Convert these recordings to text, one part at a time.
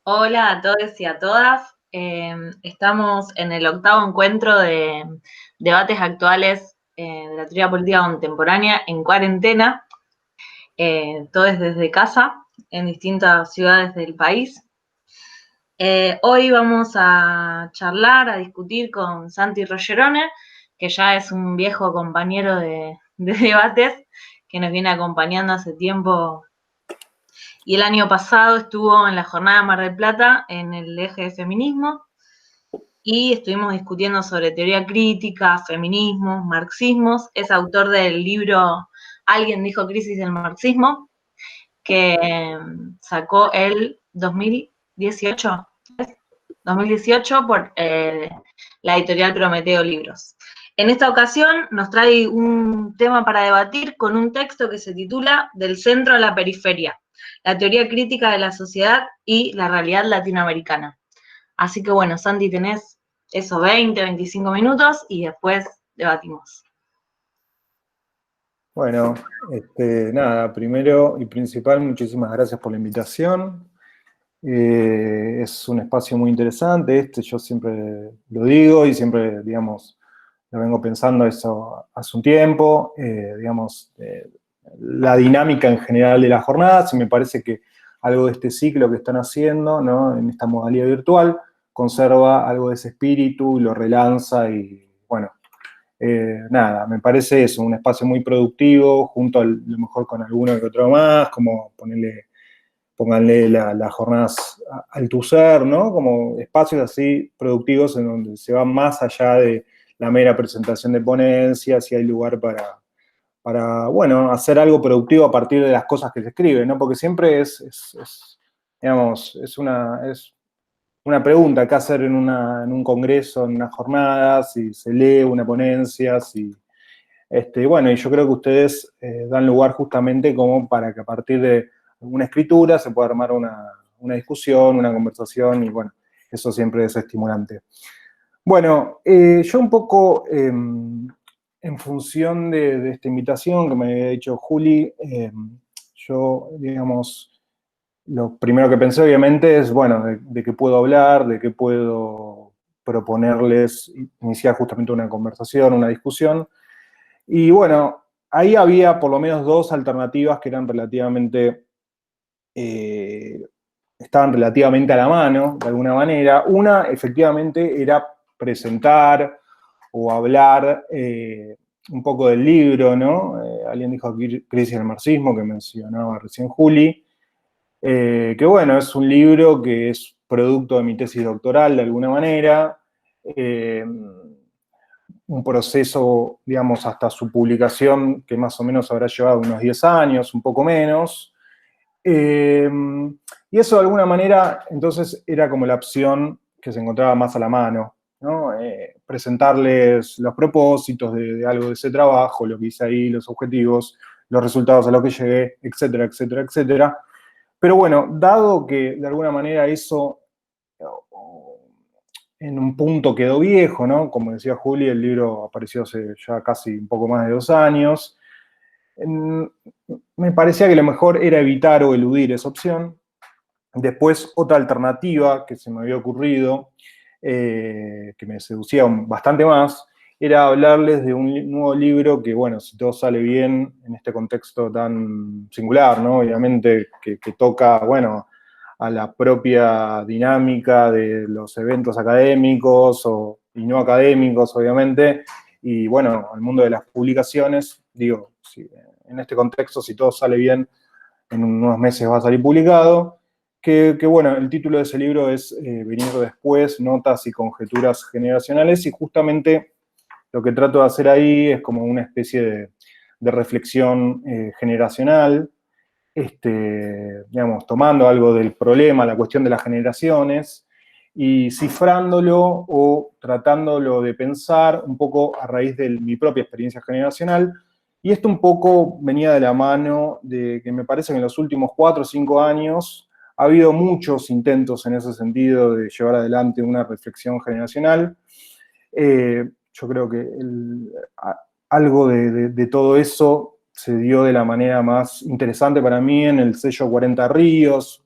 Hola a todos y a todas. Estamos en el octavo encuentro de debates actuales de la teoría política contemporánea en cuarentena, todos desde casa, en distintas ciudades del país. Hoy vamos a charlar, a discutir con Santi Rogerone, que ya es un viejo compañero de debates, que nos viene acompañando hace tiempo. Y el año pasado estuvo en la Jornada Mar del Plata en el eje de feminismo y estuvimos discutiendo sobre teoría crítica, feminismos, marxismos. Es autor del libro Alguien dijo crisis del marxismo, que sacó el 2018, 2018 por la editorial Prometeo Libros. En esta ocasión nos trae un tema para debatir con un texto que se titula Del centro a la periferia, la teoría crítica de la sociedad y la realidad latinoamericana. Así que bueno, Santi, tenés esos 20, 25 minutos y después debatimos. Bueno, nada, primero y principal, muchísimas gracias por la invitación. Es un espacio muy interesante, yo siempre lo digo y siempre, digamos, lo vengo pensando eso hace un tiempo, digamos, la dinámica en general de las jornadas, y me parece que algo de este ciclo que están haciendo, ¿no?, en esta modalidad virtual, conserva algo de ese espíritu y lo relanza y, bueno, nada, me parece eso, un espacio muy productivo, junto a lo mejor con alguno que otro más, como pónganle las jornadas Althusser, ¿no? Como espacios así productivos en donde se va más allá de la mera presentación de ponencias y hay lugar para bueno, hacer algo productivo a partir de las cosas que se escriben, ¿no? Porque siempre digamos, es una pregunta que hacer en un congreso, en una jornada, si se lee una ponencia, bueno, y yo creo que ustedes dan lugar justamente como para que a partir de una escritura se pueda armar una discusión, una conversación, y bueno, eso siempre es estimulante. Bueno, yo un poco en función de esta invitación que me había hecho Juli, yo, digamos, lo primero que pensé obviamente es, bueno, de qué puedo hablar, de qué puedo proponerles, iniciar justamente una conversación, una discusión. Y bueno, ahí había por lo menos dos alternativas que eran estaban relativamente a la mano, de alguna manera. Una, efectivamente, era presentar o hablar un poco del libro, ¿no? Alguien dijo aquí Crisis del Marxismo, que mencionaba recién Juli, que bueno, es un libro que es producto de mi tesis doctoral, de alguna manera, un proceso, digamos, hasta su publicación, que más o menos habrá llevado unos 10 años, un poco menos. Y eso de alguna manera, entonces, era como la opción que se encontraba más a la mano, ¿no? Presentarles los propósitos de algo de ese trabajo, lo que hice ahí, los objetivos, los resultados a los que llegué, etcétera, etcétera, etcétera. Pero bueno, dado que de alguna manera eso en un punto quedó viejo, ¿no? Como decía Juli, el libro apareció hace ya casi un poco más de 2 años. Me parecía que lo mejor era evitar o eludir esa opción. Después, otra alternativa que se me había ocurrido, que me seducía bastante más, era hablarles de un nuevo libro que, bueno, si todo sale bien en este contexto tan singular, ¿no? Obviamente que toca, bueno, a la propia dinámica de los eventos académicos y no académicos, obviamente, y bueno, al mundo de las publicaciones, digo, en este contexto, si todo sale bien, en unos meses va a salir publicado, que bueno, el título de ese libro es Venir después, notas y conjeturas generacionales, y justamente lo que trato de hacer ahí es como una especie de reflexión generacional, digamos, tomando algo del problema, la cuestión de las generaciones, y cifrándolo o tratándolo de pensar un poco a raíz de mi propia experiencia generacional. Y esto un poco venía de la mano de que me parece que en los últimos 4 o 5 años ha habido muchos intentos en ese sentido de llevar adelante una reflexión generacional. Yo creo que algo de todo eso se dio de la manera más interesante para mí en el sello 40 Ríos,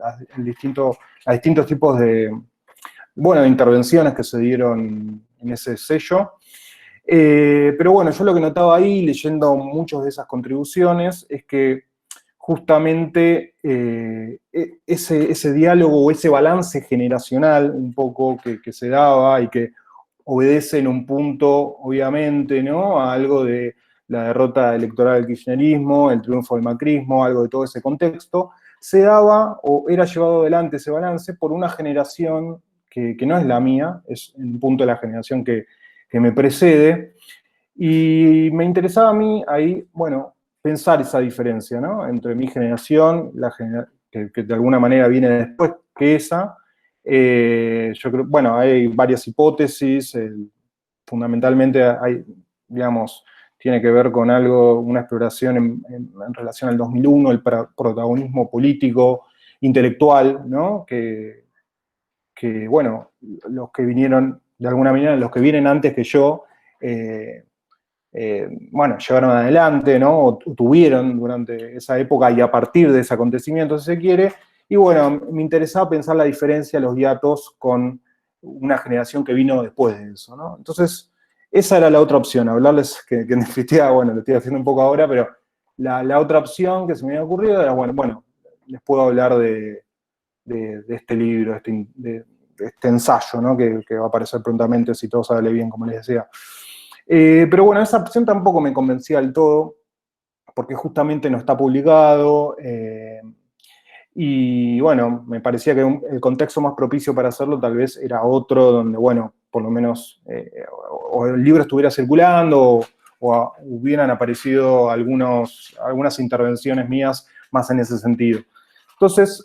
a distintos tipos de, bueno, de intervenciones que se dieron en ese sello. Pero bueno, yo lo que notaba ahí, leyendo muchas de esas contribuciones, es que justamente ese diálogo o ese balance generacional un poco que se daba y que obedece en un punto, obviamente, ¿no?, a algo de la derrota electoral del kirchnerismo, el triunfo del macrismo, algo de todo ese contexto, se daba o era llevado adelante ese balance por una generación que no es la mía, es un punto de la generación que me precede, y me interesaba a mí ahí, bueno, pensar esa diferencia, ¿no?, entre mi generación, que de alguna manera viene después que esa. Yo creo, bueno, hay varias hipótesis, fundamentalmente hay, digamos, tiene que ver con algo, una exploración en relación al 2001, el protagonismo político, intelectual, ¿no?, bueno, los que vinieron, de alguna manera, los que vienen antes que yo, bueno, llevaron adelante, ¿no?, o tuvieron durante esa época y a partir de ese acontecimiento, si se quiere, y bueno, me interesaba pensar la diferencia, los hiatos con una generación que vino después de eso, ¿no? Entonces, esa era la otra opción, hablarles, que en definitiva, bueno, lo estoy haciendo un poco ahora, pero la otra opción que se me había ocurrido era, bueno, les puedo hablar de este libro, de este ensayo, ¿no?, que va a aparecer prontamente si todo sale bien, como les decía. Pero bueno, esa opción tampoco me convencía del todo, porque justamente no está publicado, y bueno, me parecía que el contexto más propicio para hacerlo tal vez era otro, donde, bueno, por lo menos, o el libro estuviera circulando, o hubieran aparecido algunas intervenciones mías más en ese sentido. Entonces,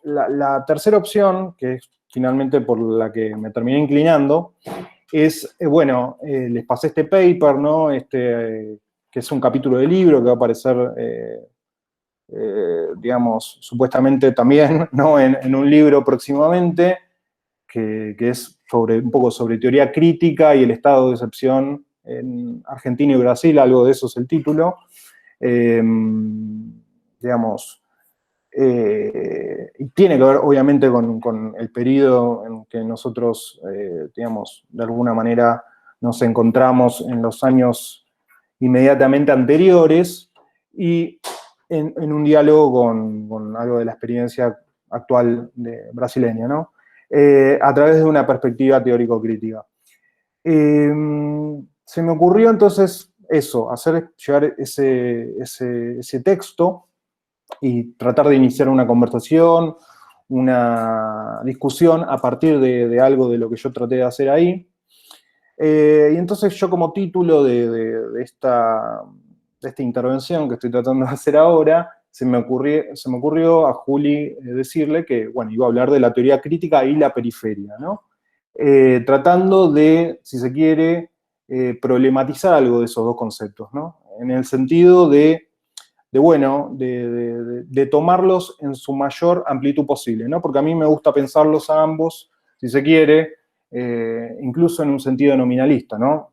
la tercera opción, que es finalmente por la que me terminé inclinando, es, bueno, les pasé este paper, ¿no?, que es un capítulo del libro que va a aparecer, digamos, supuestamente también, ¿no?, en un libro próximamente, que es un poco sobre teoría crítica y el estado de excepción en Argentina y Brasil, algo de eso es el título. Digamos, y tiene que ver, obviamente, con el periodo en que nosotros, digamos, de alguna manera nos encontramos en los años inmediatamente anteriores y en un diálogo con algo de la experiencia actual brasileña, ¿no? A través de una perspectiva teórico-crítica. Se me ocurrió entonces eso, hacer llegar ese texto y tratar de iniciar una conversación, una discusión a partir de algo de lo que yo traté de hacer ahí. Y entonces yo, como título de esta intervención que estoy tratando de hacer ahora, se me ocurrió a Juli decirle que, bueno, iba a hablar de la teoría crítica y la periferia, ¿no? Tratando de, si se quiere, problematizar algo de esos dos conceptos, ¿no? En el sentido bueno, de tomarlos en su mayor amplitud posible, ¿no? Porque a mí me gusta pensarlos a ambos, si se quiere, incluso en un sentido nominalista, ¿no?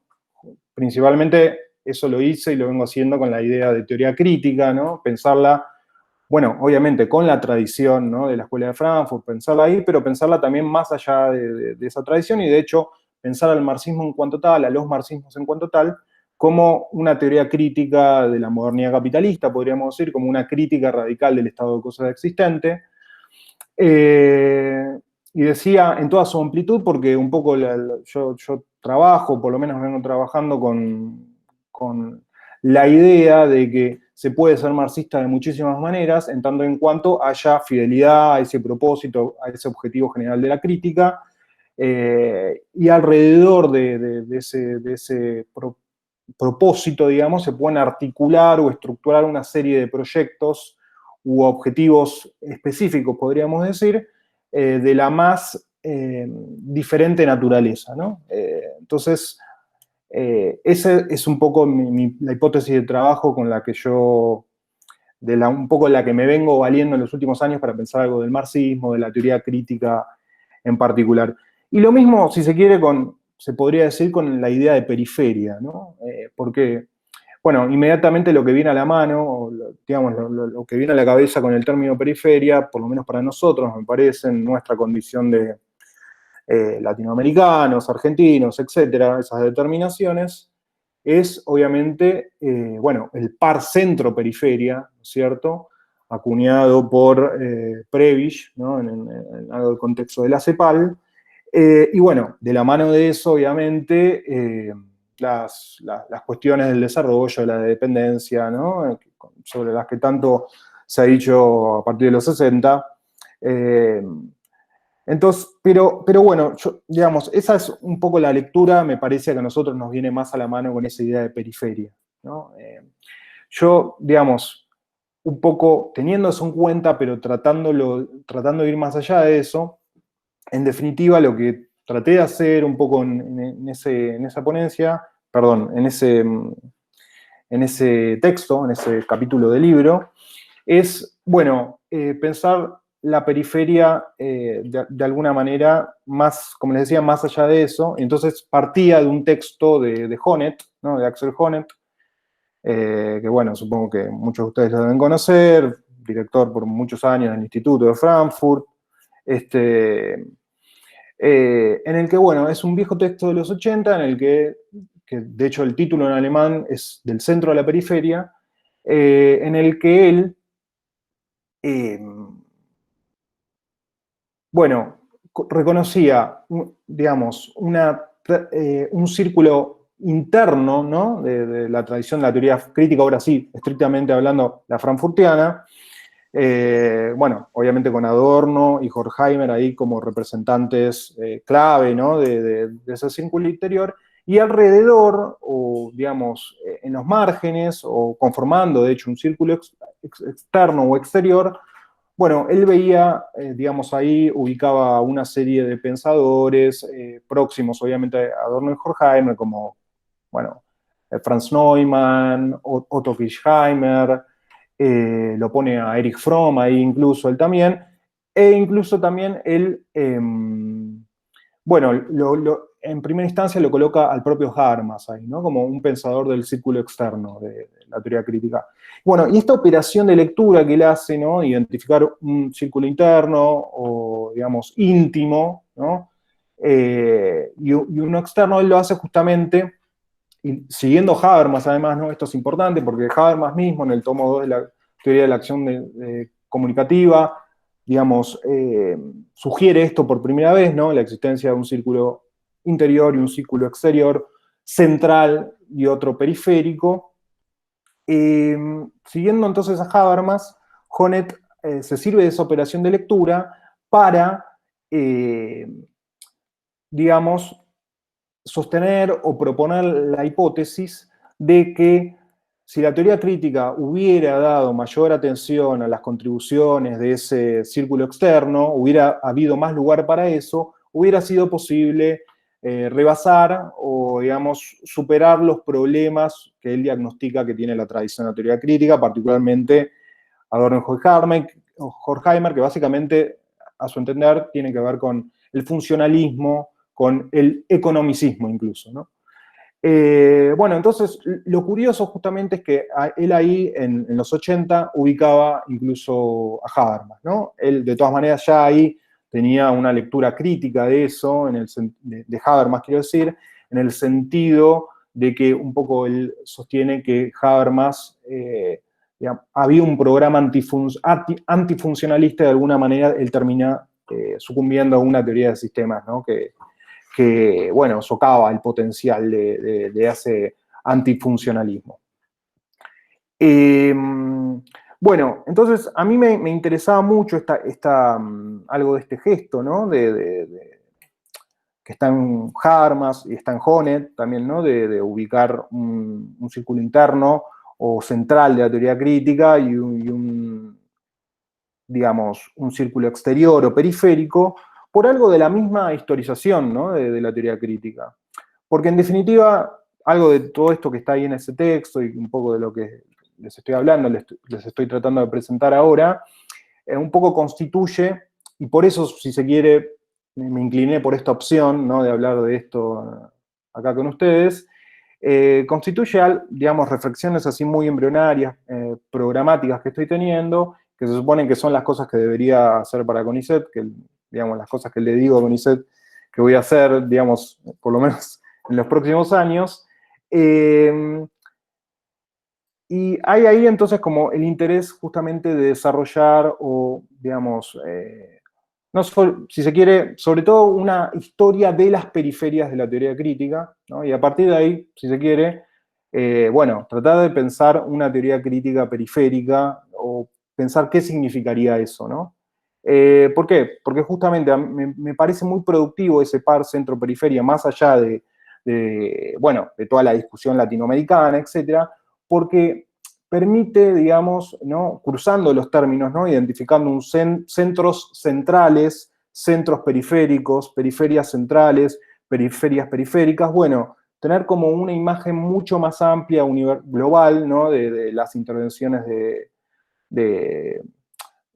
Principalmente eso lo hice y lo vengo haciendo con la idea de teoría crítica, ¿no? Pensarla, bueno, obviamente con la tradición, ¿no?, de la Escuela de Frankfurt, pensarla ahí, pero pensarla también más allá de esa tradición y, de hecho, pensar al marxismo en cuanto tal, a los marxismos en cuanto tal, como una teoría crítica de la modernidad capitalista, podríamos decir, como una crítica radical del estado de cosas existente. Y decía en toda su amplitud, porque un poco yo trabajo, por lo menos vengo trabajando con la idea de que se puede ser marxista de muchísimas maneras, en tanto en cuanto haya fidelidad a ese propósito, a ese objetivo general de la crítica, y alrededor de ese propósito, digamos, se pueden articular o estructurar una serie de proyectos u objetivos específicos, podríamos decir, de la más diferente naturaleza, ¿no? Entonces, esa es un poco la hipótesis de trabajo con la que yo, un poco la que me vengo valiendo en los últimos años para pensar algo del marxismo, de la teoría crítica en particular. Y lo mismo, si se quiere, se podría decir con la idea de periferia, ¿no? Porque, bueno, inmediatamente lo que viene a la mano, o digamos, lo que viene a la cabeza con el término periferia, por lo menos para nosotros, me parece, en nuestra condición de latinoamericanos, argentinos, etcétera, esas determinaciones, es obviamente, bueno, el par centro-periferia, ¿no es cierto?, acuñado por Prebisch, ¿no?, en algo del contexto de la CEPAL, y bueno, de la mano de eso, obviamente, las cuestiones del desarrollo, de la dependencia, ¿no?, sobre las que tanto se ha dicho a partir de los 60. Entonces, pero bueno, digamos, esa es un poco la lectura, me parece que a nosotros nos viene más a la mano con esa idea de periferia, ¿no? Yo, digamos, un poco teniendo eso en cuenta, pero tratando de ir más allá de eso, en definitiva, lo que traté de hacer un poco en esa ponencia, perdón, en ese texto, en ese capítulo del libro, es, bueno, pensar la periferia de alguna manera más, como les decía, más allá de eso. Entonces partía de un texto de Honneth, ¿no?, de Axel Honneth, que bueno, supongo que muchos de ustedes lo deben conocer, director por muchos años del Instituto de Frankfurt, en el que, bueno, es un viejo texto de los 80, en el que de hecho el título en alemán es Del centro a la periferia, en el que él, bueno, reconocía, digamos, un círculo interno, ¿no?, de la tradición de la teoría crítica, ahora sí, estrictamente hablando, la frankfurtiana, bueno, obviamente con Adorno y Horkheimer ahí como representantes clave, ¿no?, de ese círculo interior, y alrededor, o digamos, en los márgenes, o conformando, de hecho, un círculo externo o exterior, bueno, él veía, digamos, ahí ubicaba una serie de pensadores próximos, obviamente, a Adorno y Horkheimer, como, bueno, Franz Neumann, Otto Kirchheimer, lo pone a Erich Fromm ahí incluso, él también, e incluso también él, bueno, en primera instancia lo coloca al propio Habermas ahí, ¿no?, como un pensador del círculo externo de la teoría crítica. Bueno, y esta operación de lectura que él hace, ¿no?, identificar un círculo interno o, digamos, íntimo, ¿no?, y uno externo, él lo hace justamente, y siguiendo Habermas además, ¿no?, esto es importante porque Habermas mismo en el tomo 2 de la teoría de la acción comunicativa, digamos, sugiere esto por primera vez, ¿no?, la existencia de un círculo interior y un círculo exterior, central y otro periférico. Siguiendo entonces a Habermas, Honneth se sirve de esa operación de lectura para, digamos, sostener o proponer la hipótesis de que si la teoría crítica hubiera dado mayor atención a las contribuciones de ese círculo externo, hubiera habido más lugar para eso, hubiera sido posible rebasar o, digamos, superar los problemas que él diagnostica que tiene la tradición de la teoría crítica, particularmente Adorno y Horkheimer, que básicamente, a su entender, tiene que ver con el funcionalismo, con el economicismo incluso, ¿no? Bueno, entonces, lo curioso justamente es que él ahí, en los 80, ubicaba incluso a Habermas, ¿no? Él, de todas maneras, ya ahí tenía una lectura crítica de eso, de Habermas, quiero decir, en el sentido de que un poco él sostiene que Habermas, digamos, había un programa antifuncionalista, de alguna manera él termina sucumbiendo a una teoría de sistemas, ¿no?, que, bueno, socava el potencial de ese antifuncionalismo. Bueno, entonces a mí me interesaba mucho algo de este gesto, ¿no?, que está en Habermas y está en Honneth también, ¿no?, de ubicar un círculo interno o central de la teoría crítica y digamos, un círculo exterior o periférico, por algo de la misma historización, ¿no?, de la teoría crítica. Porque en definitiva, algo de todo esto que está ahí en ese texto y un poco de lo que les estoy hablando, les estoy tratando de presentar ahora, un poco constituye, y por eso, si se quiere, me incliné por esta opción, ¿no?, de hablar de esto acá con ustedes, constituye, digamos, reflexiones así muy embrionarias, programáticas que estoy teniendo, que se suponen que son las cosas que debería hacer para CONICET, que, digamos, las cosas que le digo a CONICET que voy a hacer, digamos, por lo menos en los próximos años. Y hay ahí entonces como el interés justamente de desarrollar o, digamos, no si se quiere, sobre todo una historia de las periferias de la teoría crítica, ¿no? Y a partir de ahí, si se quiere, bueno, tratar de pensar una teoría crítica periférica o pensar qué significaría eso, ¿no? ¿Por qué? Porque justamente me parece muy productivo ese par centro-periferia, más allá bueno, de toda la discusión latinoamericana, etcétera, porque permite, digamos, ¿no? Cruzando los términos, ¿no? Identificando centros centrales, centros periféricos, periferias centrales, periferias periféricas, bueno, tener como una imagen mucho más amplia, global, ¿no? De las intervenciones de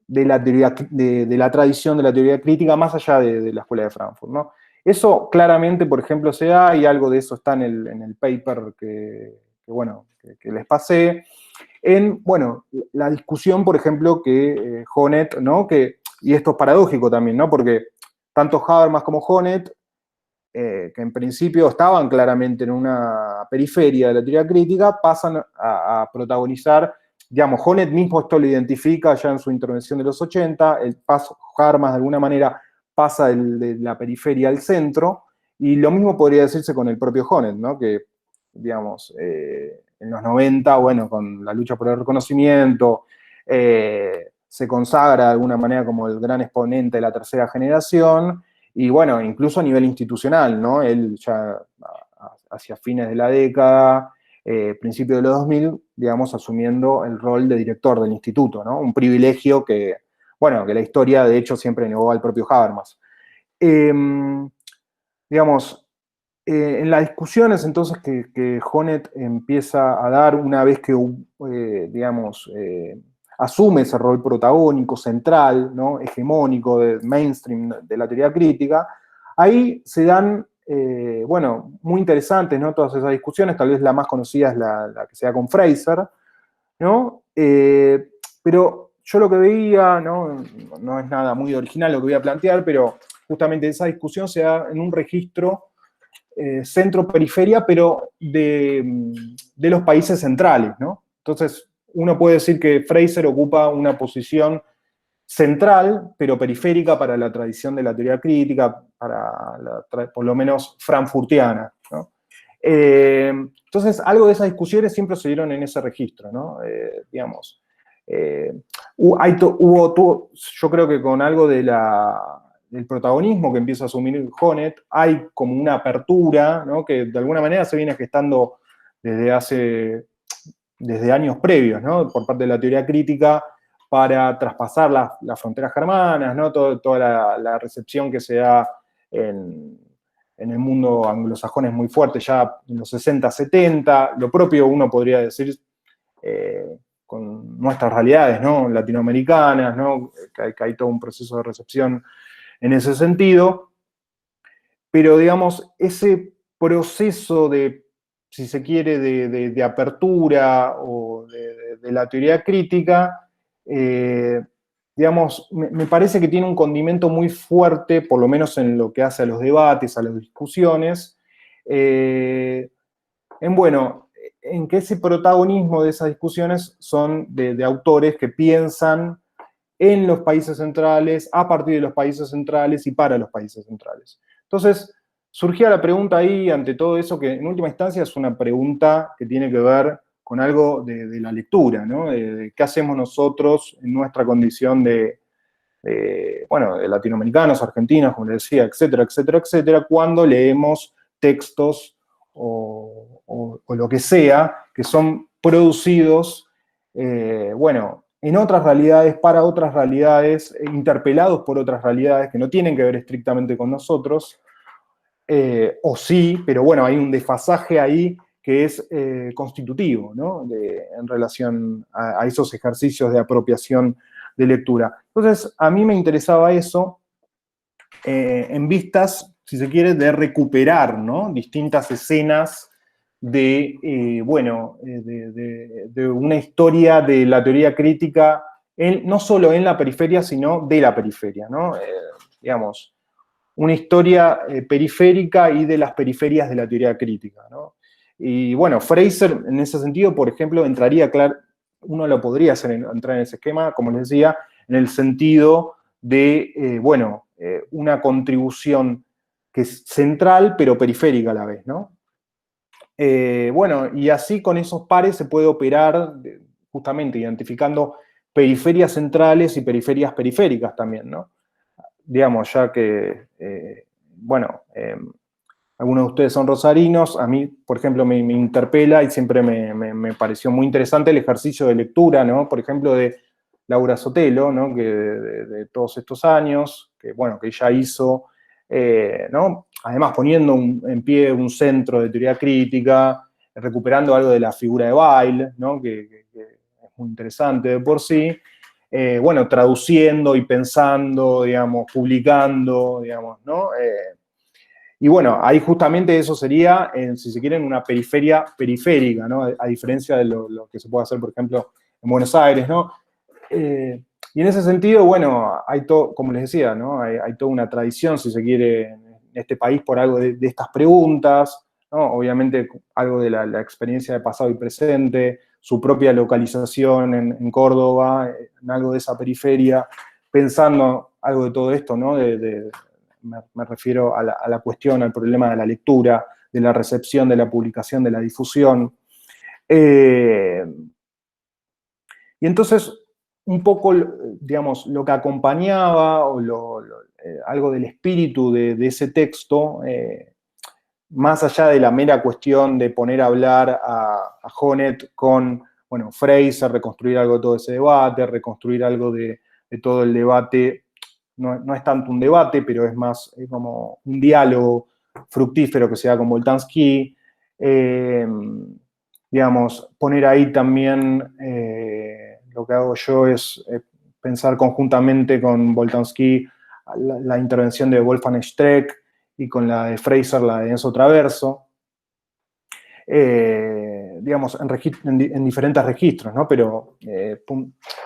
la teoría, de la tradición de la teoría crítica, más allá de la Escuela de Frankfurt, ¿no? Eso claramente, por ejemplo, se da, y algo de eso está en el paper bueno, que les pasé, en, bueno, la discusión, por ejemplo, que Honneth, ¿no? Y esto es paradójico también, ¿no? Porque tanto Habermas como Honneth, que en principio estaban claramente en una periferia de la teoría crítica, pasan a protagonizar, digamos, Honneth mismo esto lo identifica ya en su intervención de los 80, el paso, Habermas de alguna manera pasa de la periferia al centro, y lo mismo podría decirse con el propio Honneth, ¿no? Que, digamos, en los 90, bueno, con la lucha por el reconocimiento, se consagra de alguna manera como el gran exponente de la tercera generación, y bueno, incluso a nivel institucional, ¿no? Él ya hacia fines de la década, principio de los 2000, digamos, asumiendo el rol de director del instituto, ¿no? Un privilegio que, bueno, que la historia de hecho siempre negó al propio Habermas. Digamos, en las discusiones entonces que Honneth empieza a dar una vez que, digamos, asume ese rol protagónico, central, ¿no? Hegemónico, de mainstream de la teoría crítica, ahí se dan, bueno, muy interesantes, ¿no? Todas esas discusiones, tal vez la más conocida es la que se da con Fraser, ¿no? Pero yo lo que veía, ¿no? No es nada muy original lo que voy a plantear, pero justamente esa discusión se da en un registro centro-periferia, pero de los países centrales, ¿no? Entonces, uno puede decir que Fraser ocupa una posición central, pero periférica para la tradición de la teoría crítica, por lo menos frankfurtiana, ¿no? Entonces, algo de esas discusiones siempre se dieron en ese registro, ¿no? Digamos, yo creo que con algo del protagonismo que empieza a asumir Honneth, hay como una apertura, ¿no? Que de alguna manera se viene gestando desde años previos, ¿no? Por parte de la teoría crítica, para traspasar las fronteras germanas, ¿no? Toda la recepción que se da en el mundo anglosajón es muy fuerte ya en los 60, 70, lo propio uno podría decir con nuestras realidades, ¿no? Latinoamericanas, ¿no? Que hay todo un proceso de recepción en ese sentido, pero digamos, ese proceso si se quiere, de apertura o de la teoría crítica, digamos, me parece que tiene un condimento muy fuerte, por lo menos en lo que hace a los debates, a las discusiones, en que ese protagonismo de esas discusiones son de autores que piensan en los países centrales, a partir de los países centrales y para los países centrales. Entonces, surgía la pregunta ahí, ante todo eso, que en última instancia es una pregunta que tiene que ver con algo de la lectura, ¿no? De qué hacemos nosotros en nuestra condición de latinoamericanos, argentinos, como les decía, etcétera, etcétera, etcétera, cuando leemos textos o lo que sea, que son producidos, en otras realidades, para otras realidades, interpelados por otras realidades que no tienen que ver estrictamente con nosotros, o sí, pero bueno, hay un desfasaje ahí que es constitutivo, ¿no? En relación a esos ejercicios de apropiación de lectura. Entonces, a mí me interesaba eso en vistas, si se quiere, de recuperar, ¿no? Distintas escenas de una historia de la teoría crítica, no solo en la periferia, sino de la periferia, ¿no? Digamos, una historia periférica y de las periferias de la teoría crítica, ¿no? Y bueno, Fraser, en ese sentido, por ejemplo, entraría, claro, uno lo podría hacer, entrar en ese esquema, como les decía, en el sentido de, una contribución que es central, pero periférica a la vez, ¿no? Y así con esos pares se puede operar justamente identificando periferias centrales y periferias periféricas también, ¿no? Digamos, ya que, algunos de ustedes son rosarinos, a mí, por ejemplo, me interpela y siempre me pareció muy interesante el ejercicio de lectura, ¿no? Por ejemplo, de Laura Sotelo, ¿no? Que de todos estos años, que ella hizo, ¿no? Además poniendo en pie un centro de teoría crítica, recuperando algo de la figura de Weil, ¿no? Que es muy interesante de por sí, traduciendo y pensando, digamos, publicando, digamos, ¿no? Y bueno, ahí justamente eso sería, si se quiere, una periferia periférica, ¿no? A diferencia de lo que se puede hacer, por ejemplo, en Buenos Aires, ¿no? Y en ese sentido, bueno, hay todo, como les decía, ¿no? Hay toda una tradición, si se quiere, en este país por algo de estas preguntas, ¿no? Obviamente algo de la experiencia de pasado y presente, su propia localización en Córdoba, en algo de esa periferia, pensando algo de todo esto, ¿no? Me refiero a la cuestión, al problema de la lectura, de la recepción, de la publicación, de la difusión. Y entonces, un poco, digamos, lo que acompañaba, o algo del espíritu de ese texto, más allá de la mera cuestión de poner a hablar a Honneth con, Fraser, reconstruir algo de todo ese debate, reconstruir algo de todo el debate. No es tanto un debate, pero es más como un diálogo fructífero que se da con Boltanski. Digamos, poner ahí también, lo que hago yo es pensar conjuntamente con Boltanski la intervención de Wolfgang Streeck y con la de Fraser, la de Enzo Traverso. Digamos, en diferentes registros, ¿no? Pero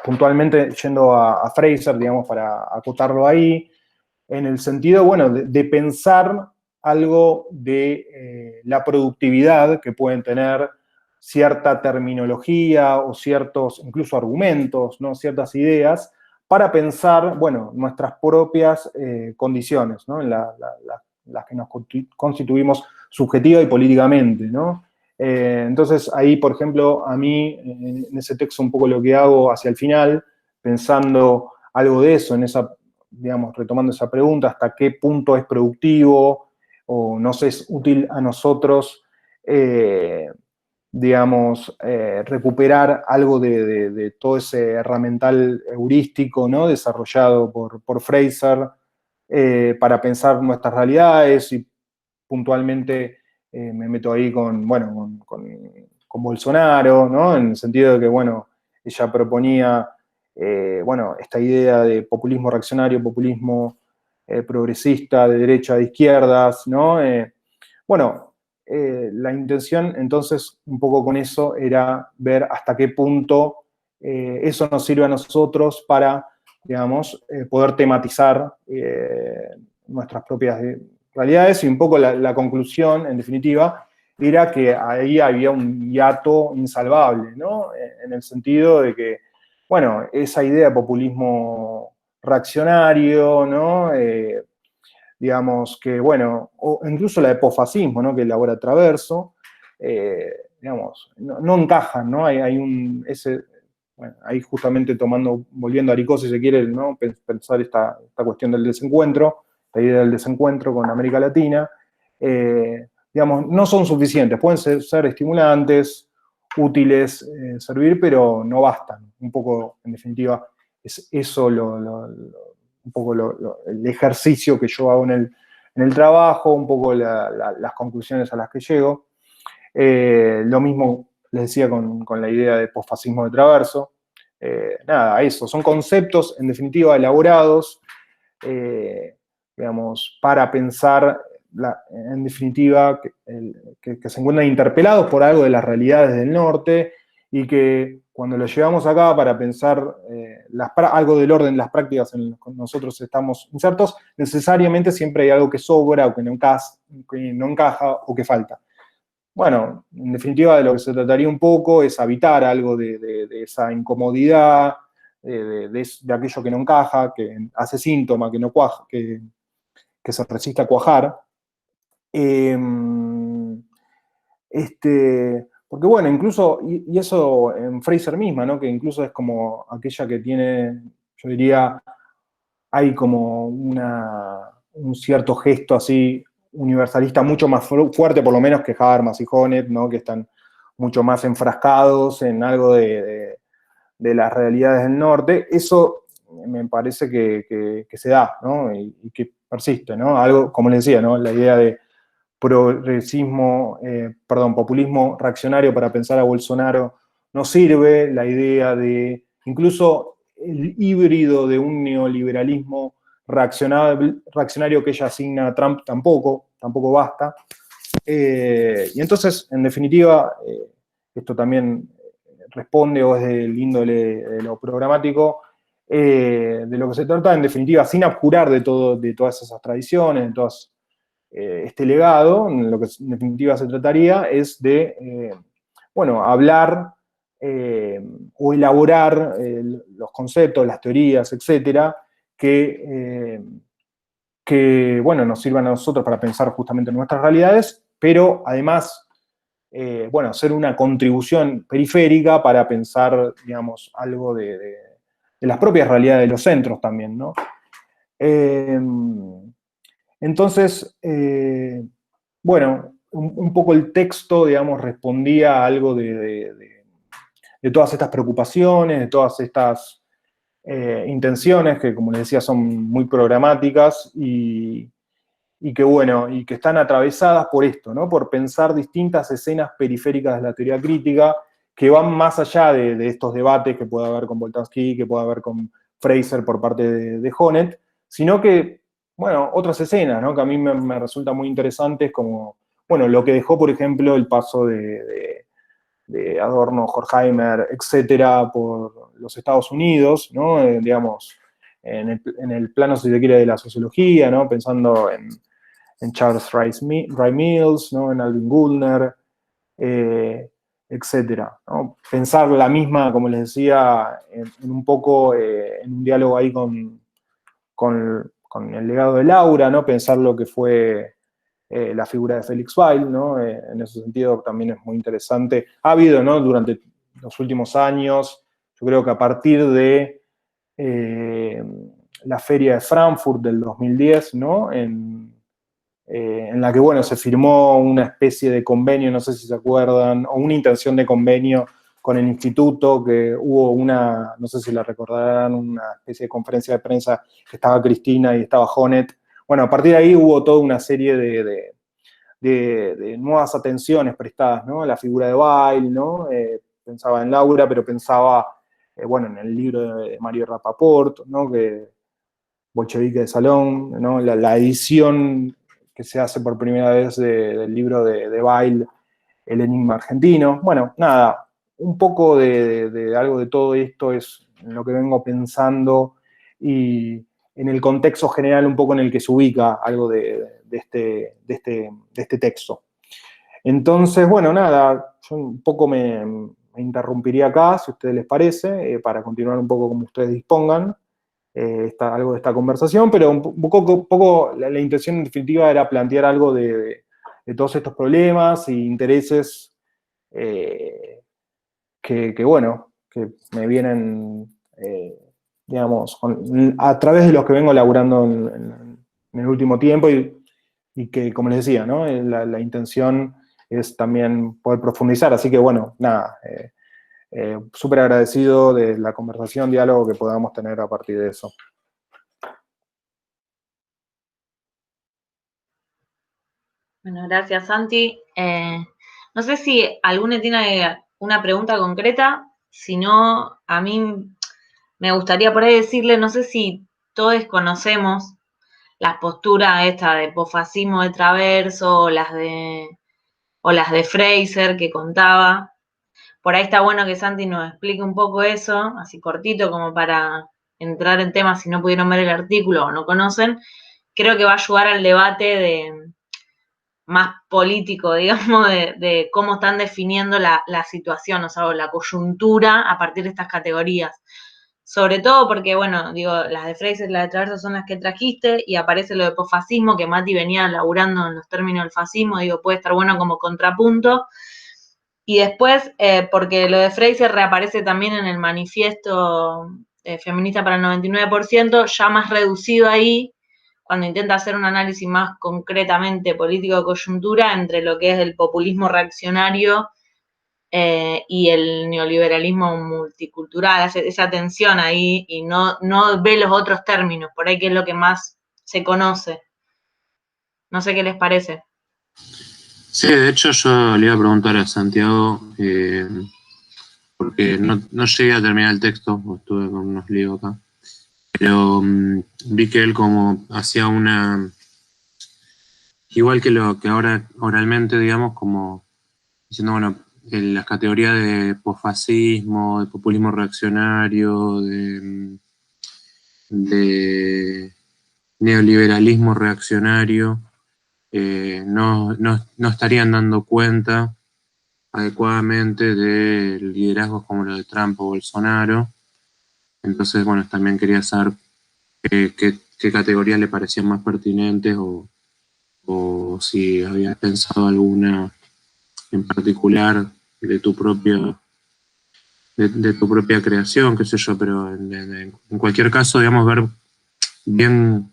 puntualmente yendo a Fraser, digamos, para acotarlo ahí, en el sentido, de pensar algo de la productividad que pueden tener cierta terminología o ciertos, incluso argumentos, ¿no? Ciertas ideas, para pensar, nuestras propias condiciones, ¿no? En las que nos constituimos subjetiva y políticamente, ¿no? Entonces, ahí, por ejemplo, a mí, en ese texto, un poco lo que hago hacia el final, pensando algo de eso, en esa, digamos, retomando esa pregunta, hasta qué punto es productivo o nos es útil a nosotros, digamos, recuperar algo de todo ese herramental heurístico, ¿no? Desarrollado por Fraser, para pensar nuestras realidades. Y puntualmente me meto ahí con Bolsonaro, ¿no? En el sentido de que, ella proponía, esta idea de populismo reaccionario, populismo progresista, de derecha, de izquierdas, ¿no? La intención, entonces, un poco con eso, era ver hasta qué punto eso nos sirve a nosotros para, digamos, poder tematizar nuestras propias realidades. Y un poco la conclusión, en definitiva, era que ahí había un hiato insalvable, ¿no? En el sentido de que, esa idea de populismo reaccionario, ¿no? Digamos que, o incluso la de posfascismo, ¿no? Que elabora Traverso, digamos, no encajan, ¿no? Ahí justamente volviendo a Aricó, si se quiere, ¿no? Pensar esta cuestión del desencuentro, la idea del desencuentro con América Latina, digamos, no son suficientes, pueden ser estimulantes, útiles, servir, pero no bastan. Un poco, en definitiva, es eso un poco el ejercicio que yo hago en el trabajo, un poco las conclusiones a las que llego. Lo mismo les decía con la idea de posfascismo de Traverso. Nada, eso, son conceptos, en definitiva, elaborados, digamos, para pensar en definitiva, que se encuentran interpelados por algo de las realidades del norte y que cuando lo llevamos acá para pensar algo del orden, las prácticas en las que nosotros estamos insertos, necesariamente siempre hay algo que sobra o que no encaja o que falta. Bueno, en definitiva de lo que se trataría un poco es habitar algo de esa incomodidad, de aquello que no encaja, que hace síntoma, que no cuaja, que se resiste a cuajar. Porque bueno, incluso, y eso en Fraser misma, ¿no? Que incluso es como aquella que tiene, yo diría, hay como un cierto gesto así universalista mucho más fuerte, por lo menos, que Habermas y Honneth, ¿no? Que están mucho más enfrascados en algo de las realidades del norte. Eso me parece que se da, ¿no? Y que persiste, ¿no? Algo, como les decía, ¿no? La idea de populismo reaccionario para pensar a Bolsonaro no sirve, la idea de incluso el híbrido de un neoliberalismo reaccionario que ella asigna a Trump tampoco basta. Y entonces, en definitiva, esto también responde o es del índole de lo programático, de lo que se trata, en definitiva, sin abjurar de todas esas tradiciones, de todas este legado, lo que en definitiva se trataría es de, hablar o elaborar los conceptos, las teorías, etcétera, que, nos sirvan a nosotros para pensar justamente en nuestras realidades, pero además, hacer una contribución periférica para pensar, digamos, algo de las propias realidades de los centros también, ¿no? Entonces, un poco el texto, digamos, respondía a algo de todas estas preocupaciones, de todas estas intenciones que, como les decía, son muy programáticas y que están atravesadas por esto, ¿no? Por pensar distintas escenas periféricas de la teoría crítica que van más allá de estos debates que puede haber con Boltanski, que puede haber con Fraser por parte de Honneth, sino que otras escenas, ¿no? Que a mí me resultan muy interesantes, como, lo que dejó, por ejemplo, el paso de Adorno, Horkheimer, etcétera, por los Estados Unidos, ¿no? Digamos, en el plano, si se quiere, de la sociología, ¿no? Pensando en Charles Wright Mills, ¿no? En Alvin Goldner, etcétera, ¿no? Pensar la misma, como les decía, en un poco, en un diálogo ahí con el legado de Laura, ¿no? Pensar lo que fue la figura de Felix Weil, ¿no? En ese sentido también es muy interesante. Ha habido, ¿no? Durante los últimos años, yo creo que a partir de la Feria de Frankfurt del 2010, ¿no? En la que, se firmó una especie de convenio, no sé si se acuerdan, o una intención de convenio con el instituto, que hubo no sé si la recordarán, una especie de conferencia de prensa que estaba Cristina y estaba Honneth. Bueno, a partir de ahí hubo toda una serie de nuevas atenciones prestadas, ¿no? La figura de Weil, ¿no? Pensaba en Laura, pero pensaba, en el libro de Mario Rapaport, ¿no? Que Bolchevique de Salón, ¿no? La edición que se hace por primera vez del libro de Weil, El Enigma Argentino. Bueno, nada, un poco de algo de todo esto es lo que vengo pensando y en el contexto general un poco en el que se ubica algo de este texto. Entonces, nada, yo un poco me interrumpiría acá, si a ustedes les parece, para continuar un poco como ustedes dispongan. Algo de esta conversación, pero un poco la intención en definitiva era plantear algo de todos estos problemas e intereses que me vienen, digamos, a través de los que vengo elaborando en el último tiempo y que, como les decía, ¿no? La intención es también poder profundizar, así que nada, súper agradecido de la conversación, diálogo que podamos tener a partir de eso. Bueno, gracias, Santi. No sé si alguno tiene una pregunta concreta, si no, a mí me gustaría por ahí decirle, no sé si todos conocemos las posturas esta de posfascismo de Traverso, o las de Fraser que contaba. Por ahí está bueno que Santi nos explique un poco eso, así cortito, como para entrar en temas si no pudieron ver el artículo o no conocen. Creo que va a ayudar al debate más político, digamos, de cómo están definiendo la situación, o sea, la coyuntura a partir de estas categorías. Sobre todo porque, bueno, digo, las de Fraser y las de Traverso son las que trajiste y aparece lo de posfascismo, que Mati venía laburando en los términos del fascismo, digo, puede estar bueno como contrapunto. Y después, porque lo de Fraser reaparece también en el manifiesto feminista para el 99%, ya más reducido ahí, cuando intenta hacer un análisis más concretamente político de coyuntura entre lo que es el populismo reaccionario y el neoliberalismo multicultural, hace esa tensión ahí y no ve los otros términos, por ahí que es lo que más se conoce. No sé qué les parece. Sí, de hecho yo le iba a preguntar a Santiago, porque no llegué a terminar el texto, estuve con unos líos acá, pero vi que él como hacía igual que lo que ahora oralmente, digamos, como diciendo, bueno, las categorías de posfascismo, de populismo reaccionario, de neoliberalismo reaccionario, no estarían dando cuenta adecuadamente de liderazgos como los de Trump o Bolsonaro. Entonces, bueno, también quería saber qué categorías le parecían más pertinentes o si habías pensado alguna en particular de tu propia creación, qué sé yo, pero en cualquier caso, digamos, ver bien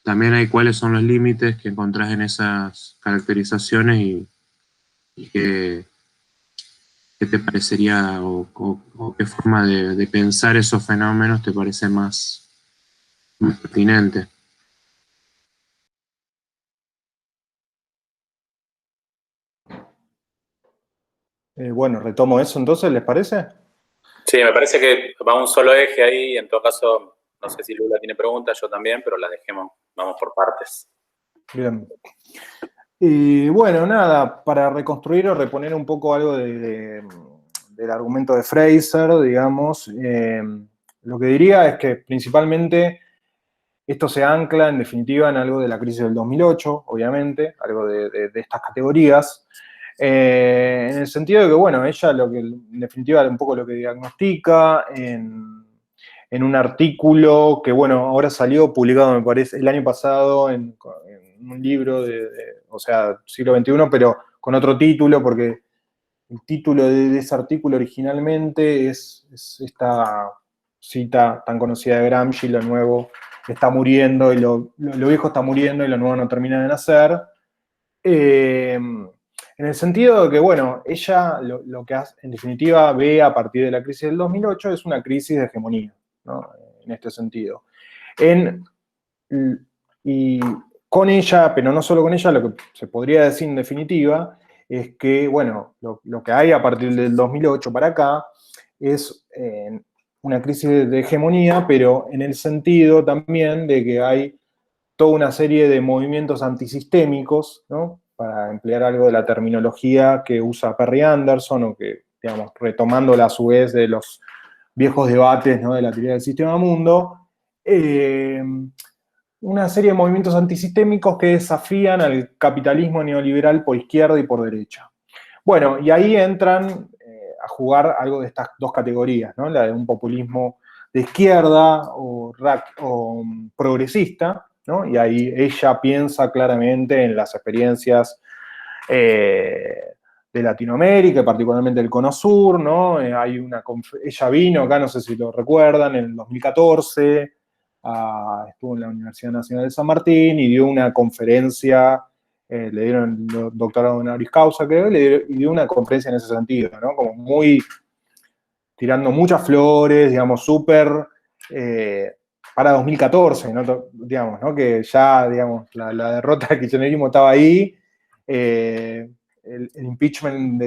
también hay cuáles son los límites que encontrás en esas caracterizaciones y qué te parecería o qué forma de pensar esos fenómenos te parece más pertinente. Bueno, retomo eso entonces, ¿les parece? Sí, me parece que va un solo eje ahí. En todo caso, no sé si Lula tiene preguntas, yo también, pero las dejemos, vamos por partes. Bien. Y bueno, nada, para reconstruir o reponer un poco algo del argumento de Fraser, digamos, lo que diría es que principalmente esto se ancla en definitiva en algo de la crisis del 2008, obviamente, algo de estas categorías, en el sentido de que, bueno, ella lo que, en definitiva, un poco lo que diagnostica en un artículo que, bueno, ahora salió publicado, me parece, el año pasado en un libro o sea, siglo XXI, pero con otro título, porque el título de ese artículo originalmente es esta cita tan conocida de Gramsci: lo nuevo está muriendo, y lo viejo está muriendo y lo nuevo no termina de nacer. En el sentido de que, bueno, ella lo que hace, en definitiva ve a partir de la crisis del 2008 es una crisis de hegemonía, ¿no? En este sentido. Y con ella, pero no solo con ella, lo que se podría decir en definitiva es que, bueno, lo que hay a partir del 2008 para acá es una crisis de hegemonía, pero en el sentido también de que hay toda una serie de movimientos antisistémicos, ¿no? Para emplear algo de la terminología que usa Perry Anderson, o que, digamos, retomándola a su vez de los viejos debates, ¿no? De la teoría del sistema mundo, una serie de movimientos antisistémicos que desafían al capitalismo neoliberal por izquierda y por derecha. Bueno, y ahí entran a jugar algo de estas dos categorías, ¿no? La de un populismo de izquierda o progresista, ¿no? Y ahí ella piensa claramente en las experiencias de Latinoamérica, particularmente el Cono Sur, ¿no? Ella vino acá, no sé si lo recuerdan, en el 2014, estuvo en la Universidad Nacional de San Martín y dio una conferencia, le dieron el doctorado honoris causa, creo, y dio una conferencia en ese sentido, ¿no? Como muy, tirando muchas flores, digamos, súper, para 2014, ¿no? Digamos, ¿no? Que ya, digamos, la derrota del kirchnerismo estaba ahí, el impeachment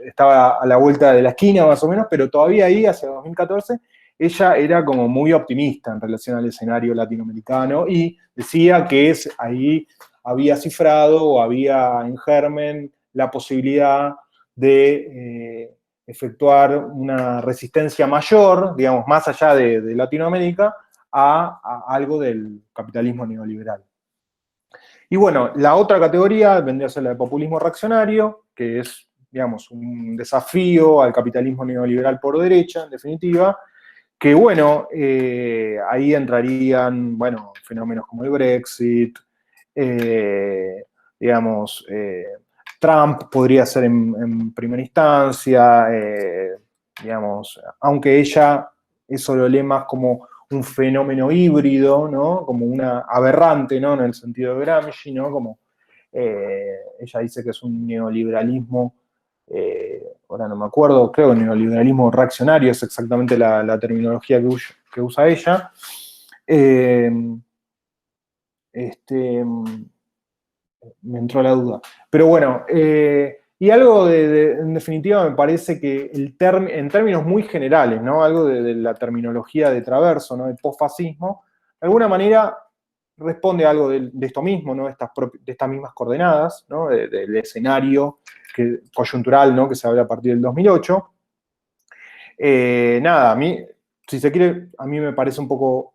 estaba a la vuelta de la esquina, más o menos, pero todavía ahí, hacia 2014, ella era como muy optimista en relación al escenario latinoamericano y decía que ahí había cifrado o había en germen la posibilidad de efectuar una resistencia mayor, digamos, más allá de Latinoamérica, a algo del capitalismo neoliberal. Y bueno, la otra categoría vendría a ser la de populismo reaccionario, que es, digamos, un desafío al capitalismo neoliberal por derecha, en definitiva, que bueno, ahí entrarían, bueno, fenómenos como el Brexit, digamos, Trump podría ser en primera instancia, digamos, aunque ella eso lo lee más como un fenómeno híbrido, ¿no? Como una aberrante, ¿no? En el sentido de Gramsci, ¿no? Como ella dice que es un neoliberalismo, ahora no me acuerdo, creo que neoliberalismo reaccionario es exactamente la terminología que usa ella. Me entró la duda. Pero bueno, y algo en definitiva me parece que en términos muy generales, ¿no? Algo de la terminología de Traverso, ¿no? El posfascismo, de alguna manera responde a algo de esto mismo, ¿no? De estas mismas coordenadas, ¿no? Del escenario coyuntural, ¿no? Que se habla a partir del 2008. Nada, a mí, si se quiere, a mí me parece un poco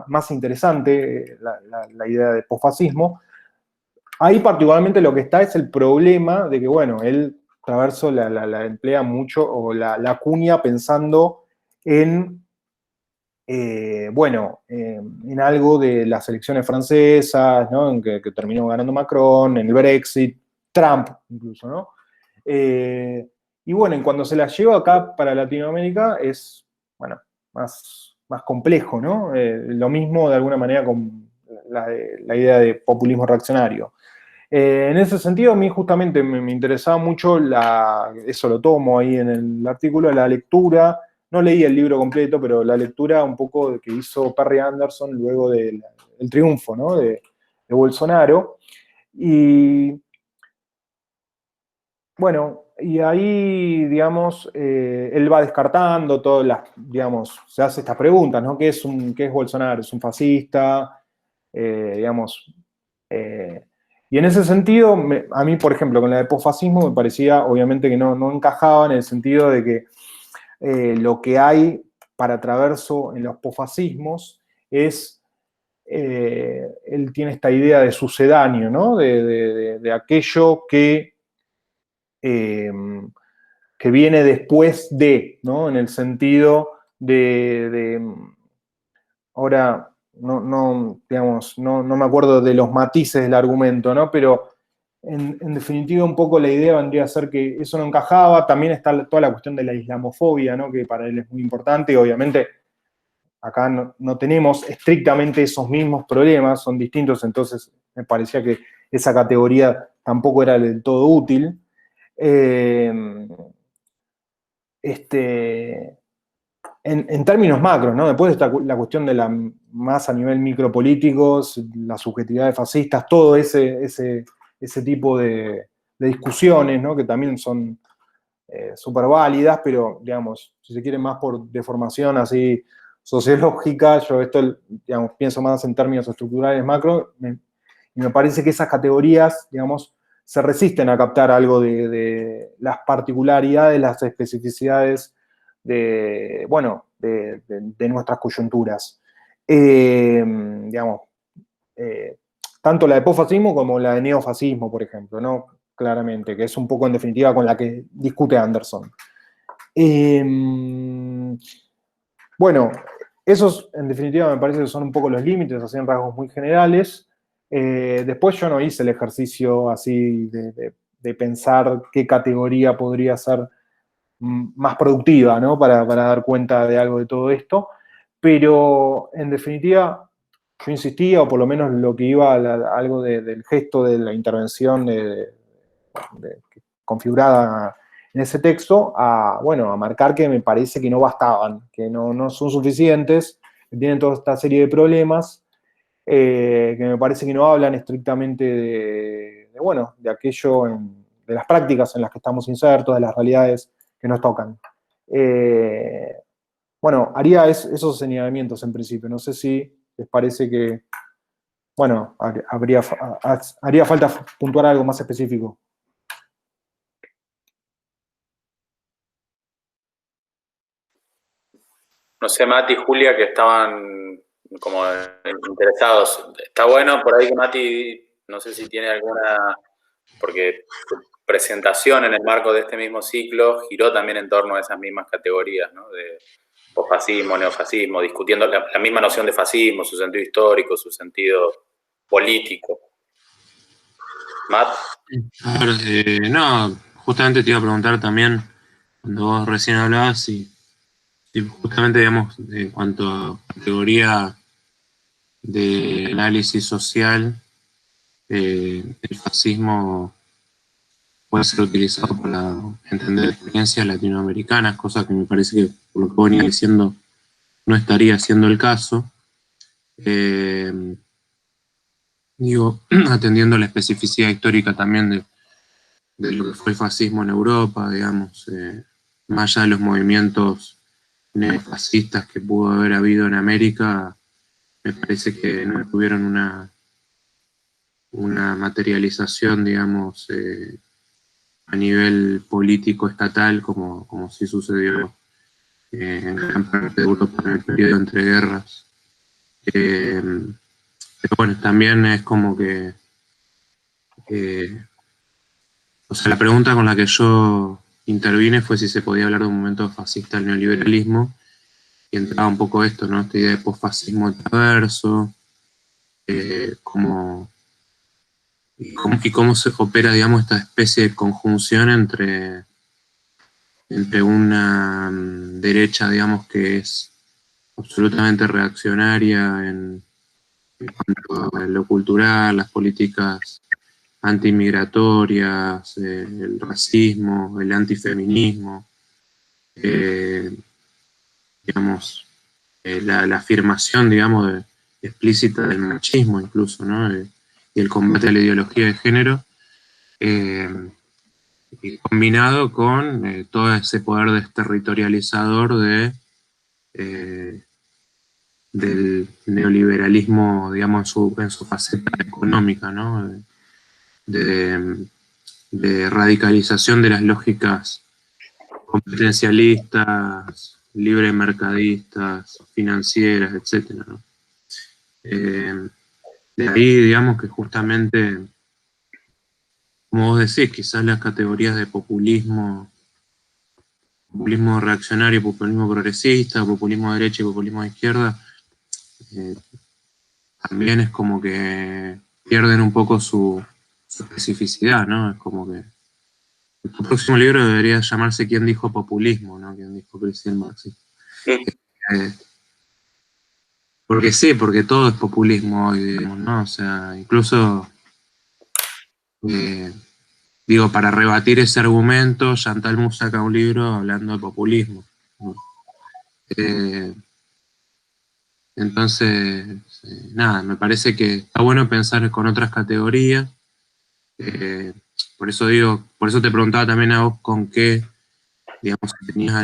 más interesante la idea de posfascismo. Ahí particularmente lo que está es el problema de que, bueno, él, Traverso, la emplea mucho, o la acuña pensando en, bueno, en algo de las elecciones francesas, ¿no? En que terminó ganando Macron, en el Brexit, Trump incluso, ¿no? Y bueno, en cuando se la lleva acá para Latinoamérica es, bueno, más complejo, ¿no? Lo mismo de alguna manera con la idea de populismo reaccionario. En ese sentido, a mí justamente me interesaba mucho, eso lo tomo ahí en el artículo, la lectura. No leí el libro completo, pero la lectura un poco que hizo Perry Anderson luego del triunfo, ¿no? de Bolsonaro. Y bueno, y ahí, digamos, él va descartando todas las, digamos, se hace estas preguntas, ¿no? ¿Qué es Bolsonaro? ¿Es un fascista? Digamos, y en ese sentido, a mí, por ejemplo, con la de posfascismo me parecía, obviamente, que no encajaba en el sentido de que lo que hay para Traverso en los posfascismos es, él tiene esta idea de sucedáneo, ¿no? De aquello que viene después de, ¿no? En el sentido ahora digamos, no me acuerdo de los matices del argumento, ¿no? Pero en definitiva un poco la idea vendría a ser que eso no encajaba. También está toda la cuestión de la islamofobia, ¿no? Que para él es muy importante y obviamente acá no tenemos estrictamente esos mismos problemas, son distintos, entonces me parecía que esa categoría tampoco era del todo útil. En términos macros, ¿no? Después está la cuestión de más a nivel micropolíticos, las subjetividades fascistas, todo ese tipo de discusiones, ¿no? Que también son súper válidas, pero, digamos, si se quiere más por deformación así sociológica, yo esto, digamos, pienso más en términos estructurales macro, y me parece que esas categorías, digamos, se resisten a captar algo de las particularidades, las especificidades de nuestras coyunturas. Digamos, tanto la de posfascismo como la de neofascismo, por ejemplo, ¿no? Claramente, que es un poco en definitiva con la que discute Anderson. Bueno, esos en definitiva me parece que son un poco los límites, así en rasgos muy generales. Después yo no hice el ejercicio así de pensar qué categoría podría ser más productiva, ¿no? Para dar cuenta de algo de todo esto. Pero en definitiva, yo insistía, o por lo menos lo que iba a algo del gesto de la intervención configurada en ese texto, a marcar que me parece que no bastaban, que no son suficientes, que tienen toda esta serie de problemas, que me parece que no hablan estrictamente de aquello, de las prácticas en las que estamos insertos, de las realidades que nos tocan. bueno, haría esos señalamientos en principio. No sé si les parece que, bueno, haría falta puntuar algo más específico. No sé, Mati y Julia, que estaban como interesados. Está bueno por ahí que Mati, no sé si tiene alguna, porque su presentación en el marco de este mismo ciclo giró también en torno a esas mismas categorías, ¿no? De posfascismo, neofascismo, discutiendo la misma noción de fascismo, su sentido histórico, su sentido político. Matt. A ver, no, justamente te iba a preguntar también, cuando vos recién hablabas, si justamente, digamos, en cuanto a categoría de análisis social, el fascismo puede ser utilizado para entender experiencias latinoamericanas, cosa que me parece que, por lo que venía diciendo, no estaría siendo el caso. Digo, atendiendo la especificidad histórica también de lo que fue el fascismo en Europa, digamos, más allá de los movimientos neofascistas que pudo haber habido en América, me parece que no tuvieron una materialización, digamos, a nivel político estatal, como sí sucedió en gran parte de Europa en el periodo entre guerras. Pero bueno, también es como que, o sea, la pregunta con la que yo intervine fue si se podía hablar de un momento fascista del neoliberalismo, y entraba un poco esto, ¿no? Esta idea de posfascismo transverso, y cómo se opera, digamos, esta especie de conjunción entre una derecha, digamos, que es absolutamente reaccionaria en cuanto a lo cultural, las políticas antimigratorias, el racismo, el antifeminismo, digamos, la afirmación, digamos, explícita del machismo incluso, ¿no? Y el combate a la ideología de género, y combinado con todo ese poder desterritorializador del neoliberalismo, digamos, en su faceta económica, ¿no? De radicalización de las lógicas competencialistas, libre mercadistas, financieras, etc., ¿no? De ahí, digamos, que justamente, como vos decís, quizás las categorías de populismo reaccionario, populismo progresista, populismo de derecha y populismo de izquierda, también es como que pierden un poco su especificidad, ¿no? Es como que tu próximo libro debería llamarse ¿Quién dijo populismo?, ¿no? ¿Quién dijo Cristian Marx? Porque sí, porque todo es populismo hoy, digamos, ¿no? O sea, incluso, digo, para rebatir ese argumento, Chantal Mouffe saca un libro hablando de populismo, ¿no? Entonces, nada, me parece que está bueno pensar con otras categorías. Por eso digo, por eso te preguntaba también a vos con qué, digamos, si tenías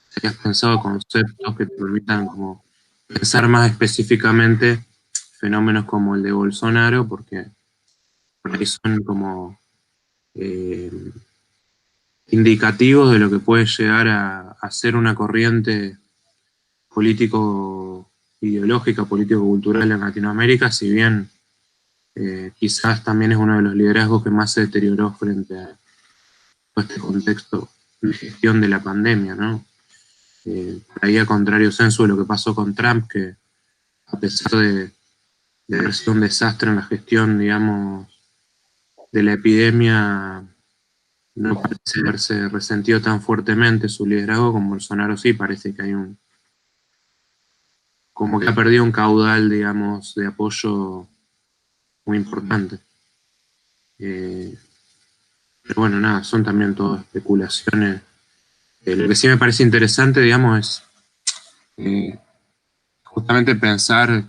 si habías pensado conceptos que te permitan como pensar más específicamente fenómenos como el de Bolsonaro, porque por ahí son como indicativos de lo que puede llegar a ser una corriente político-ideológica, político-cultural en Latinoamérica, si bien quizás también es uno de los liderazgos que más se deterioró frente a este contexto de gestión de la pandemia, ¿no? Por ahí, a contrario sensu de lo que pasó con Trump, que a pesar de haber sido un desastre en la gestión, digamos, de la epidemia, no parece haberse resentido tan fuertemente su liderazgo. Con Bolsonaro sí parece que hay como que ha perdido un caudal, digamos, de apoyo muy importante. Pero bueno, nada, son también todas especulaciones. Lo que sí me parece interesante, digamos, es justamente pensar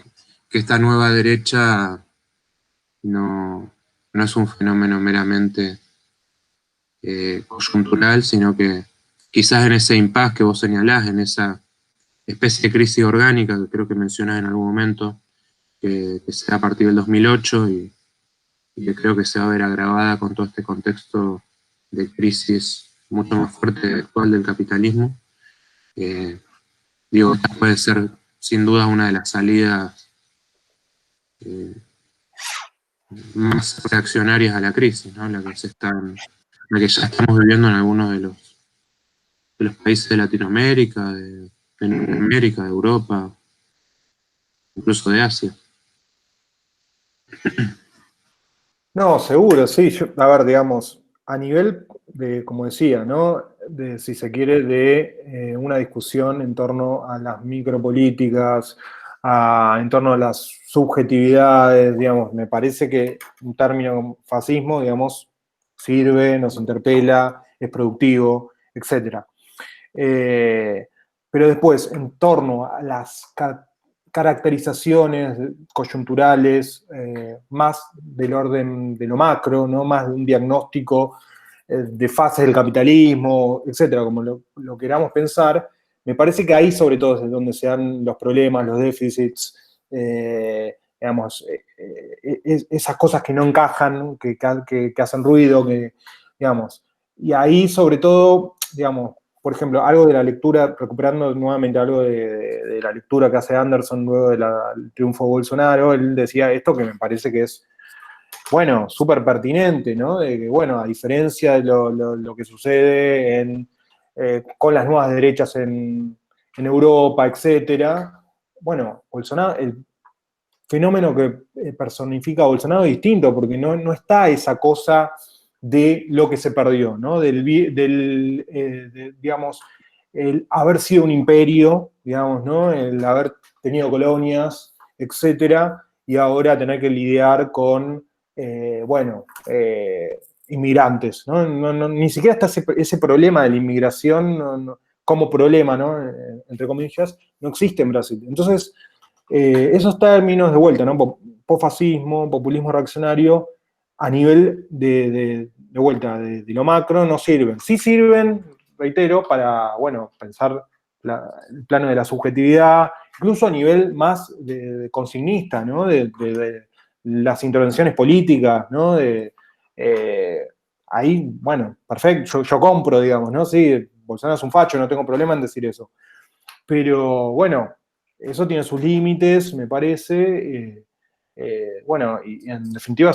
que esta nueva derecha no es un fenómeno meramente coyuntural, sino que quizás en ese impasse que vos señalás, en esa especie de crisis orgánica que creo que mencionás en algún momento, que se da a partir del 2008 y que creo que se va a ver agravada con todo este contexto de crisis mucho más fuerte actual del capitalismo. Digo, esta puede ser sin duda una de las salidas más reaccionarias a la crisis, ¿no? La que ya estamos viviendo en algunos de los países de Latinoamérica, de Norteamérica, de Europa, incluso de Asia. No, seguro, sí. A ver, digamos, a nivel de, como decía, ¿no? De, si se quiere, de una discusión en torno a las micropolíticas, en torno a las subjetividades, digamos, me parece que un término como fascismo, digamos, sirve, nos interpela, es productivo, etc. Pero después, en torno a las caracterizaciones coyunturales, más del orden de lo macro, ¿no? Más de un diagnóstico de fases del capitalismo, etcétera, como lo queramos pensar, me parece que ahí sobre todo es donde se dan los problemas, los déficits, digamos, esas cosas que no encajan, que hacen ruido, digamos, y ahí sobre todo, digamos, por ejemplo, algo de la lectura, recuperando nuevamente algo de la lectura que hace Anderson luego del triunfo de Bolsonaro, él decía esto que me parece que es, bueno, súper pertinente, ¿no? De que, bueno, a diferencia de lo que sucede con las nuevas derechas en Europa, etcétera, bueno, Bolsonaro, el fenómeno que personifica a Bolsonaro es distinto, porque no está esa cosa de lo que se perdió, ¿no? Digamos, el haber sido un imperio, digamos, ¿no? El haber tenido colonias, etcétera, y ahora tener que lidiar con, inmigrantes, ¿no? Ni siquiera está ese problema de la inmigración como problema, ¿no? Entre comillas, no existe en Brasil. Entonces, esos términos de vuelta, ¿no? Posfascismo, populismo reaccionario, a nivel de vuelta de lo macro, no sirven. Sí sirven, reitero, para, bueno, pensar el plano de la subjetividad, incluso a nivel más de consignista, ¿no? De las intervenciones políticas, ¿no? Ahí, bueno, perfecto, yo compro, digamos, ¿no? Sí, Bolsonaro es un facho, no tengo problema en decir eso. Pero, bueno, eso tiene sus límites, me parece. Bueno, y en definitiva,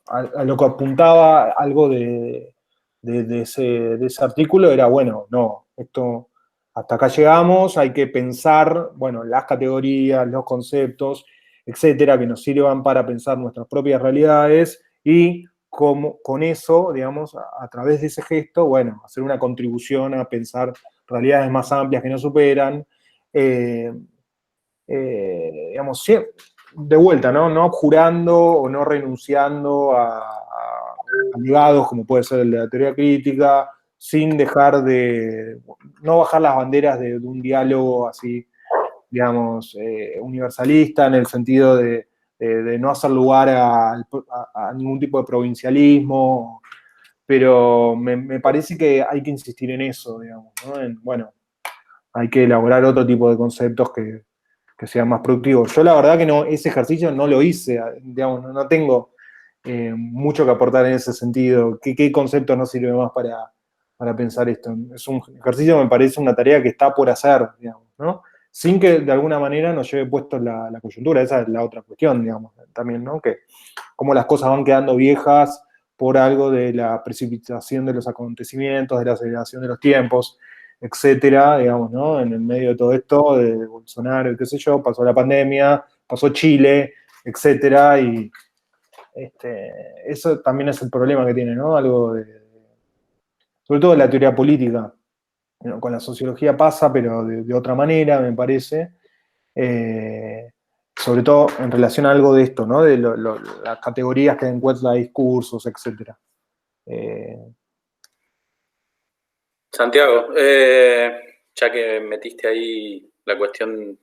a lo que apuntaba algo de ese artículo era, bueno, no, esto hasta acá llegamos, hay que pensar, bueno, las categorías, los conceptos, etcétera, que nos sirvan para pensar nuestras propias realidades y con eso, digamos, a través de ese gesto, bueno, hacer una contribución a pensar realidades más amplias que nos superan. Digamos, de vuelta, ¿no? No jurando o no renunciando a ligados, como puede ser el de la teoría crítica, sin dejar no bajar las banderas de un diálogo así, digamos, universalista, en el sentido de no hacer lugar a ningún tipo de provincialismo, pero me parece que hay que insistir en eso, digamos, ¿no? Bueno, hay que elaborar otro tipo de conceptos que sean más productivos. Yo la verdad que ese ejercicio no lo hice, digamos, no tengo mucho que aportar en ese sentido. ¿Qué concepto nos sirve más para pensar esto? Es un ejercicio, me parece, una tarea que está por hacer, digamos, ¿no? Sin que de alguna manera nos lleve puesto la coyuntura. Esa es la otra cuestión, digamos, también, ¿no? Que cómo las cosas van quedando viejas por algo de la precipitación de los acontecimientos, de la aceleración de los tiempos, etcétera, digamos, ¿no? En el medio de todo esto, de Bolsonaro, qué sé yo, pasó la pandemia, pasó Chile, etcétera, y eso también es el problema que tiene, ¿no? Algo sobre todo la teoría política, ¿no? Con la sociología pasa, pero de otra manera, me parece, sobre todo en relación a algo de esto, ¿no? De las categorías que encuentra discursos, etcétera. Santiago, ya que metiste ahí la cuestión,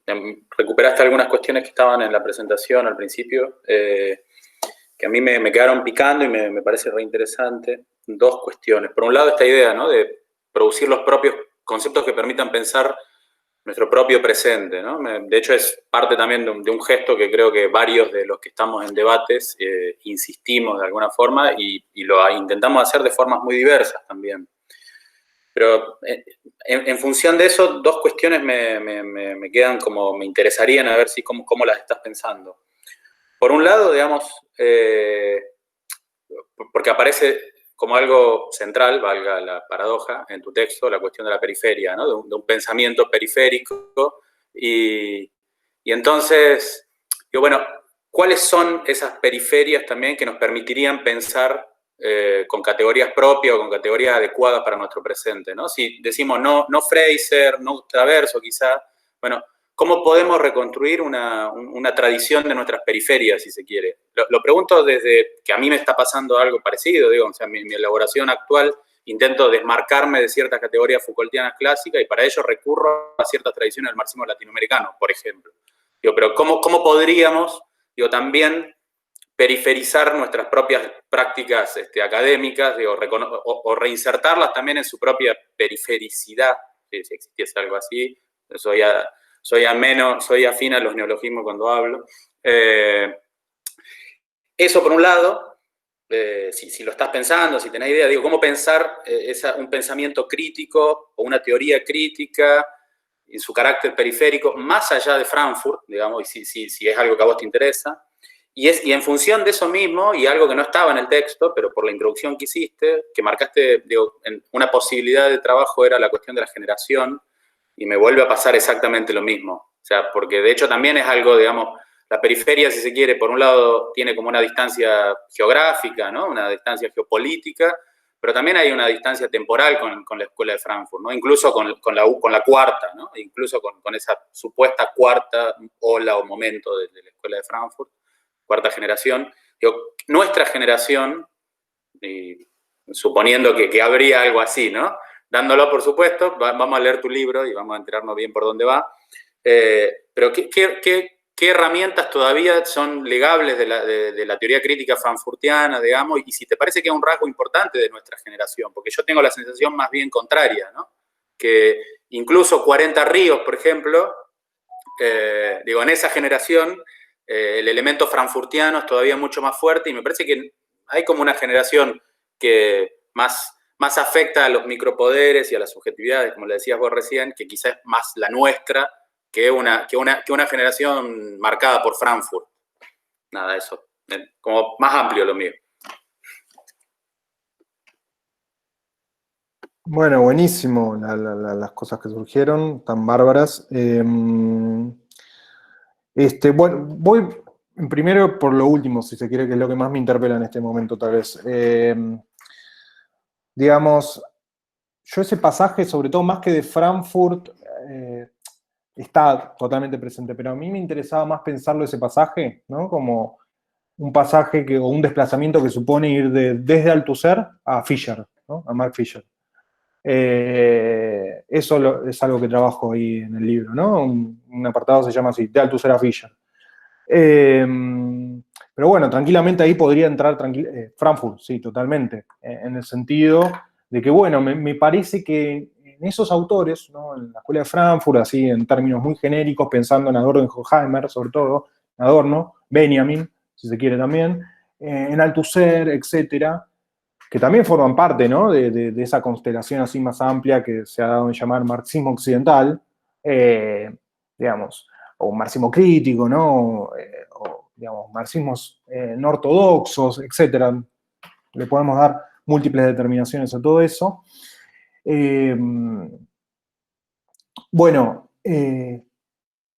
recuperaste algunas cuestiones que estaban en la presentación al principio, que a mí me quedaron picando y me parece reinteresante. Dos cuestiones. Por un lado, esta idea, ¿no? De producir los propios conceptos que permitan pensar nuestro propio presente, ¿no? De hecho, es parte también de un gesto que creo que varios de los que estamos en debates insistimos de alguna forma y lo intentamos hacer de formas muy diversas también. Pero en función de eso, dos cuestiones me quedan como, me interesarían a ver si cómo las estás pensando. Por un lado, digamos, porque aparece como algo central, valga la paradoja, en tu texto, la cuestión de la periferia, ¿no? De un pensamiento periférico. Y entonces, digo, bueno, ¿cuáles son esas periferias también que nos permitirían pensar con categorías propias o con categorías adecuadas para nuestro presente, ¿no? Si decimos no Fraser, no Traverso quizá, bueno, ¿cómo podemos reconstruir una tradición de nuestras periferias, si se quiere? Lo pregunto desde que a mí me está pasando algo parecido, digo, o sea, mi elaboración actual intento desmarcarme de ciertas categorías Foucaultianas clásicas y para ello recurro a ciertas tradiciones del marxismo latinoamericano, por ejemplo. Digo, pero ¿cómo podríamos, digo, también periferizar nuestras propias prácticas académicas, digo, o reinsertarlas también en su propia perifericidad, si existiese algo así? Soy afín a los neologismos cuando hablo. Eso por un lado, si lo estás pensando, si tenés idea, digo, ¿cómo pensar un pensamiento crítico o una teoría crítica en su carácter periférico, más allá de Frankfurt, digamos, y si es algo que a vos te interesa? Y en función de eso mismo, y algo que no estaba en el texto, pero por la introducción que hiciste, que marcaste, digo, una posibilidad de trabajo era la cuestión de la generación, y me vuelve a pasar exactamente lo mismo. O sea, porque de hecho también es algo, digamos, la periferia, si se quiere, por un lado tiene como una distancia geográfica, ¿no? Una distancia geopolítica, pero también hay una distancia temporal con la escuela de Frankfurt, ¿no? Incluso con la cuarta, ¿no? Incluso con esa supuesta cuarta ola o momento de la escuela de Frankfurt, cuarta generación. Digo, nuestra generación, y suponiendo que habría algo así, ¿no? Dándolo, por supuesto, vamos a leer tu libro y vamos a enterarnos bien por dónde va. Pero ¿qué herramientas todavía son legables de la teoría crítica frankfurtiana, digamos? Y si te parece que es un rasgo importante de nuestra generación, porque yo tengo la sensación más bien contraria, ¿no? Que incluso 40 Ríos, por ejemplo, digo, en esa generación, el elemento frankfurtiano es todavía mucho más fuerte y me parece que hay como una generación que más afecta a los micropoderes y a las subjetividades, como le decías vos recién, que quizás es más la nuestra que una generación marcada por Frankfurt. Nada, eso. Como más amplio lo mío. Bueno, buenísimo las cosas que surgieron, tan bárbaras. Bueno, voy primero por lo último, si se quiere, que es lo que más me interpela en este momento, tal vez. Digamos, yo ese pasaje, sobre todo más que de Frankfurt, está totalmente presente, pero a mí me interesaba más pensarlo ese pasaje, ¿no? Como un pasaje o un desplazamiento que supone ir desde Althusser a Fischer, ¿no? A Mark Fisher. Eso es algo que trabajo ahí en el libro, ¿no? Un apartado se llama así, de Althusser a Fischer. Pero bueno, tranquilamente ahí podría entrar Frankfurt, sí, totalmente, en el sentido de que, bueno, me parece que en esos autores, ¿no? En la escuela de Frankfurt, así en términos muy genéricos, pensando en Adorno y Horkheimer, sobre todo, Adorno, Benjamin, si se quiere también, en Althusser, etcétera, que también forman parte, ¿no? de esa constelación así más amplia que se ha dado en llamar marxismo occidental, digamos, o un marxismo crítico, ¿no? O, digamos, marxismos no ortodoxos, etcétera. Le podemos dar múltiples determinaciones a todo eso. Bueno,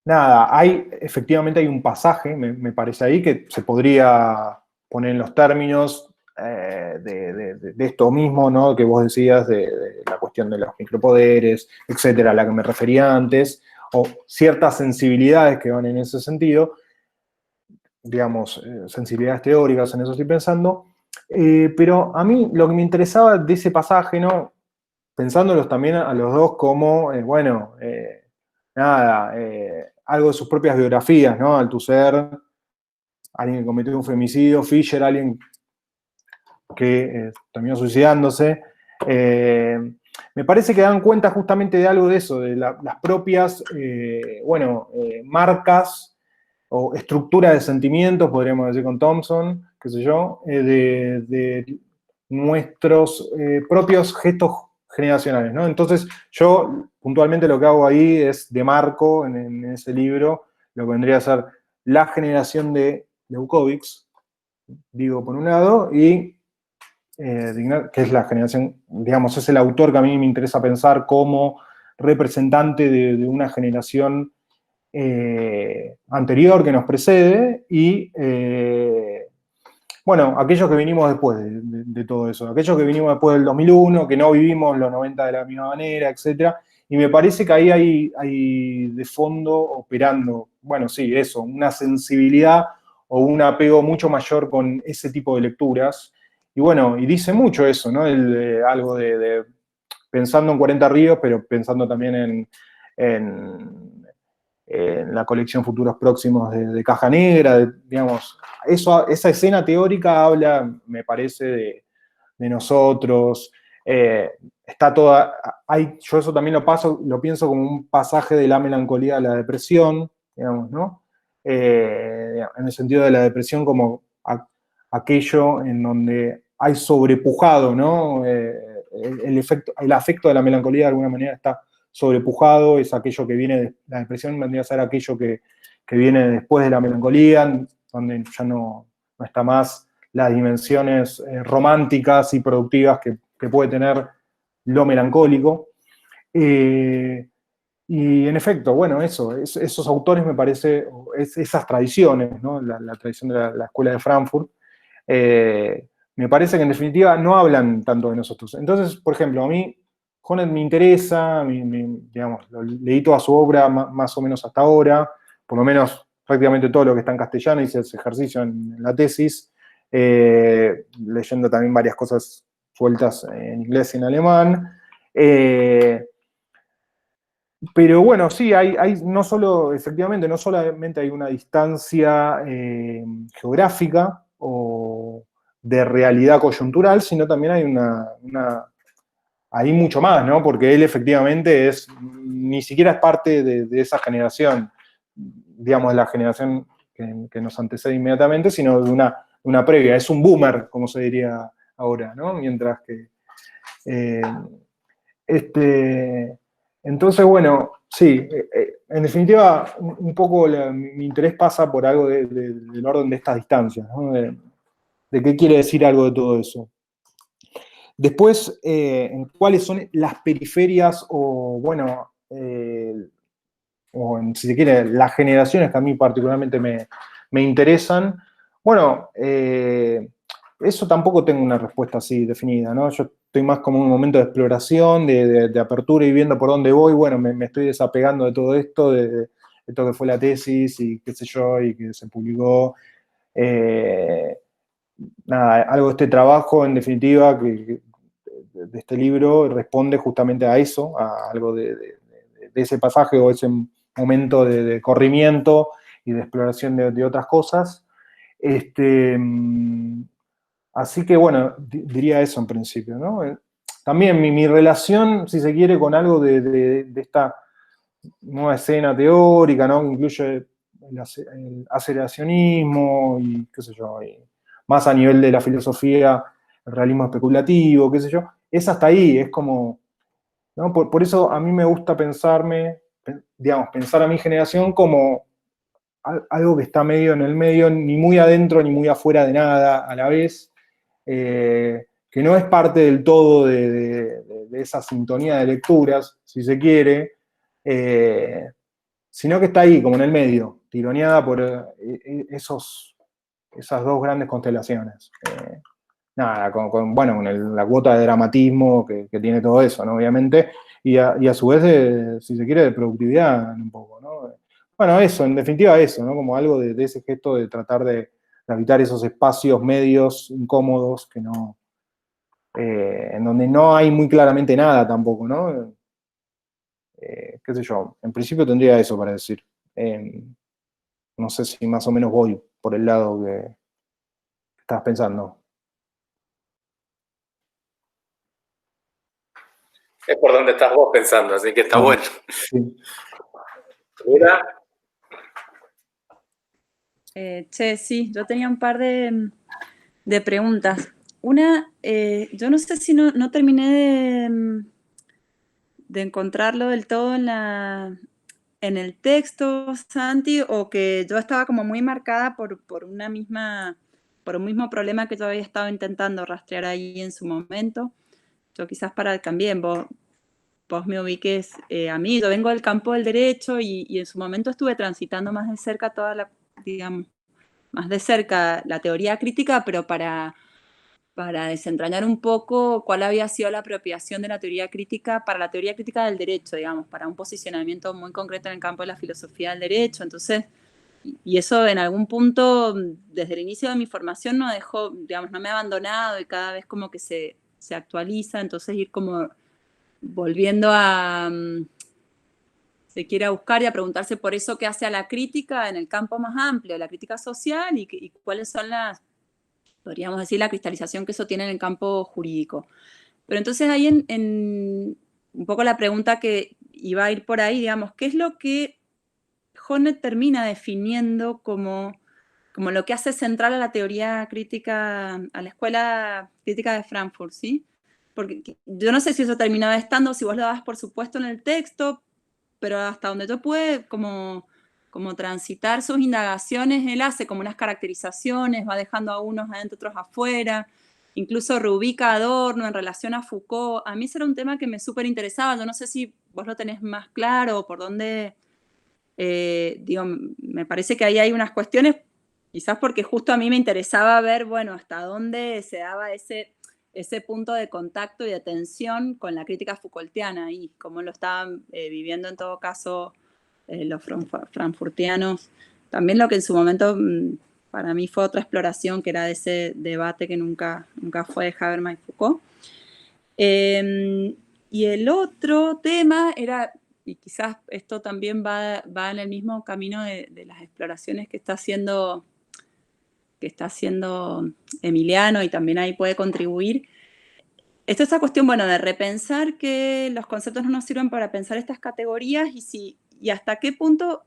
nada, efectivamente hay un pasaje, me parece ahí, que se podría poner en los términos de esto mismo, ¿no? Que vos decías, de la cuestión de los micropoderes, etcétera, a la que me refería antes, o ciertas sensibilidades que van en ese sentido, digamos, sensibilidades teóricas, en eso estoy pensando, pero a mí lo que me interesaba de ese pasaje, ¿no? Pensándolos también a los dos como, bueno, nada, algo de sus propias biografías, ¿no? Althusser, alguien que cometió un femicidio, Fischer, alguien que terminó suicidándose. me parece que dan cuenta justamente de algo de eso, de las propias, marcas o estructura de sentimientos, podríamos decir con Thompson, qué sé yo, de nuestros propios gestos generacionales, ¿no? Entonces, yo puntualmente lo que hago ahí es demarco en ese libro lo que vendría a ser la generación de Leukovics, digo por un lado, y que es la generación, digamos, es el autor que a mí me interesa pensar como representante de una generación anterior que nos precede y, aquellos que vinimos después de todo eso, aquellos que vinimos después del 2001, que no vivimos los 90 de la misma manera, etc. Y me parece que ahí hay de fondo operando, bueno, sí, eso, una sensibilidad o un apego mucho mayor con ese tipo de lecturas. Y bueno, y dice mucho eso, ¿no? Algo de pensando en 40 Ríos, pero pensando también en la colección Futuros Próximos de Caja Negra, digamos, esa escena teórica habla, me parece, de nosotros. Está toda, yo eso también lo pienso como un pasaje de la melancolía a la depresión, digamos, ¿no? En el sentido de la depresión como aquello en donde hay sobrepujado, ¿no? El afecto de la melancolía de alguna manera está sobrepujado, es aquello que viene de la depresión, vendría a ser aquello que viene después de la melancolía, donde ya no está más las dimensiones románticas y productivas que puede tener lo melancólico. Y en efecto, bueno, esos autores me parece, esas tradiciones, ¿no? La tradición de la Escuela de Frankfurt, me parece que en definitiva no hablan tanto de nosotros. Entonces, por ejemplo, a mí Honeth me interesa, digamos, leí toda su obra más o menos hasta ahora, por lo menos prácticamente todo lo que está en castellano, hice ese ejercicio en la tesis, leyendo también varias cosas sueltas en inglés y en alemán. Pero bueno, sí, no solo, efectivamente, no solamente hay una distancia geográfica o de realidad coyuntural, sino también hay mucho más, ¿no? Porque él efectivamente ni siquiera es parte de esa generación, digamos, de la generación que nos antecede inmediatamente, sino de una previa. Es un boomer, como se diría ahora, ¿no? Mientras que entonces, bueno, sí, en definitiva, un poco mi interés pasa por algo del orden de estas distancias, ¿no? De qué quiere decir algo de todo eso. Después, cuáles son las periferias o, bueno, si se quiere, las generaciones que a mí particularmente me interesan. Bueno, eso tampoco tengo una respuesta así definida, ¿no? Yo estoy más como en un momento de exploración, de apertura y viendo por dónde voy. Bueno, me estoy desapegando de todo esto, de esto que fue la tesis y qué sé yo, y que se publicó. Nada, algo de este trabajo, en definitiva, de este libro, responde justamente a eso, a algo de ese pasaje o ese momento de corrimiento y de exploración de otras cosas. Así que, bueno, diría eso en principio, ¿no? También mi relación, si se quiere, con algo de esta nueva escena teórica, ¿no? Que incluye el aceleracionismo y qué sé yo, y más a nivel de la filosofía, el realismo especulativo, qué sé yo, es hasta ahí, es como, ¿no? Por eso a mí me gusta pensar a mi generación como algo que está medio en el medio, ni muy adentro ni muy afuera de nada a la vez, que no es parte del todo de esa sintonía de lecturas, si se quiere, sino que está ahí, como en el medio, tironeada por esas dos grandes constelaciones. Nada, con la cuota de dramatismo que tiene todo eso, ¿no? Obviamente, y a su vez, si se quiere, de productividad un poco, ¿no? Bueno, eso, en definitiva eso, ¿no? Como algo de ese gesto de tratar de habitar esos espacios medios incómodos que no, en donde no hay muy claramente nada tampoco, ¿no? Qué sé yo, en principio tendría eso para decir. No sé si más o menos voy por el lado que estabas pensando. Es por donde estás vos pensando, así que está bueno. Sí. ¿Lula? Sí, yo tenía un par de preguntas. Una, yo no sé si no terminé de encontrarlo del todo en el texto, Santi, o que yo estaba como muy marcada por un mismo problema que yo había estado intentando rastrear ahí en su momento. Yo quizás para también vos me ubiques a mí, yo vengo del campo del derecho y en su momento estuve transitando más de cerca digamos, más de cerca la teoría crítica, pero para desentrañar un poco cuál había sido la apropiación de la teoría crítica para la teoría crítica del derecho, digamos, para un posicionamiento muy concreto en el campo de la filosofía del derecho. Entonces, y eso en algún punto, desde el inicio de mi formación, no dejó, digamos, no me ha abandonado y cada vez como que se actualiza, entonces ir como volviendo a se quiere buscar y a preguntarse por eso qué hace a la crítica en el campo más amplio, la crítica social y cuáles son podríamos decir, la cristalización que eso tiene en el campo jurídico. Pero entonces ahí en un poco la pregunta que iba a ir por ahí, digamos, ¿qué es lo que Honneth termina definiendo como lo que hace central a la teoría crítica, a la escuela crítica de Frankfurt, ¿sí? Porque yo no sé si eso terminaba estando, si vos lo dabas por supuesto en el texto, pero hasta donde yo pude como transitar sus indagaciones, él hace como unas caracterizaciones, va dejando a unos adentro, otros afuera, incluso reubica a Adorno en relación a Foucault. A mí ese era un tema que me súper interesaba, yo no sé si vos lo tenés más claro o por dónde, digo, me parece que ahí hay unas cuestiones, quizás porque justo a mí me interesaba ver, bueno, hasta dónde se daba ese punto de contacto y de tensión con la crítica Foucaultiana y cómo lo estaban viviendo en todo caso los frankfurtianos. También lo que en su momento para mí fue otra exploración, que era de ese debate que nunca fue de Habermas y Foucault. Y el otro tema era, y quizás esto también va en el mismo camino de las exploraciones que está haciendo Emiliano, y también ahí puede contribuir. Esta cuestión, bueno, de repensar que los conceptos no nos sirven para pensar estas categorías y hasta qué punto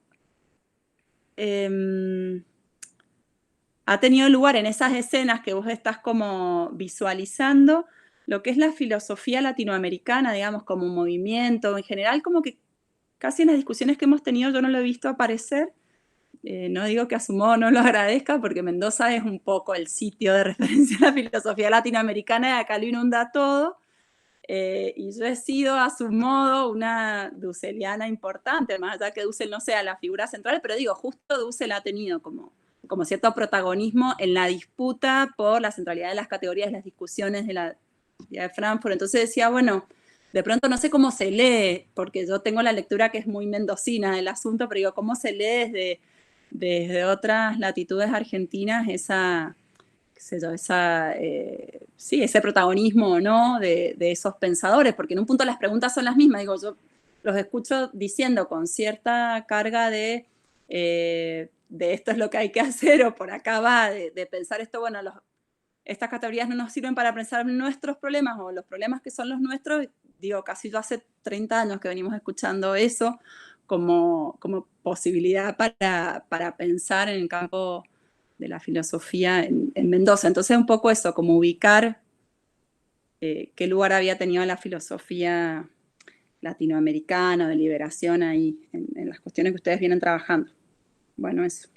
ha tenido lugar en esas escenas que vos estás como visualizando lo que es la filosofía latinoamericana, digamos, como un movimiento. En general, como que casi en las discusiones que hemos tenido yo no lo he visto aparecer. No digo que a su modo no lo agradezca, porque Mendoza es un poco el sitio de referencia a la filosofía latinoamericana y acá lo inunda todo. Y yo he sido a su modo una dusseliana importante, más allá que Dussel no sea la figura central, pero digo, justo Dussel ha tenido como cierto protagonismo en la disputa por la centralidad de las categorías, las discusiones de Frankfurt. Entonces decía, bueno, de pronto no sé cómo se lee, porque yo tengo la lectura que es muy mendocina del asunto, pero digo, ¿cómo se lee desde otras latitudes argentinas ese protagonismo, ¿no? de esos pensadores? Porque en un punto las preguntas son las mismas. Digo, yo los escucho diciendo con cierta carga de esto es lo que hay que hacer, o por acá va, de pensar esto, bueno, estas categorías no nos sirven para pensar nuestros problemas o los problemas que son los nuestros. Digo, casi yo hace 30 años que venimos escuchando eso como posibilidad para pensar en el campo de la filosofía en Mendoza. Entonces un poco eso, como ubicar qué lugar había tenido la filosofía latinoamericana, de liberación ahí, en las cuestiones que ustedes vienen trabajando. Bueno, eso.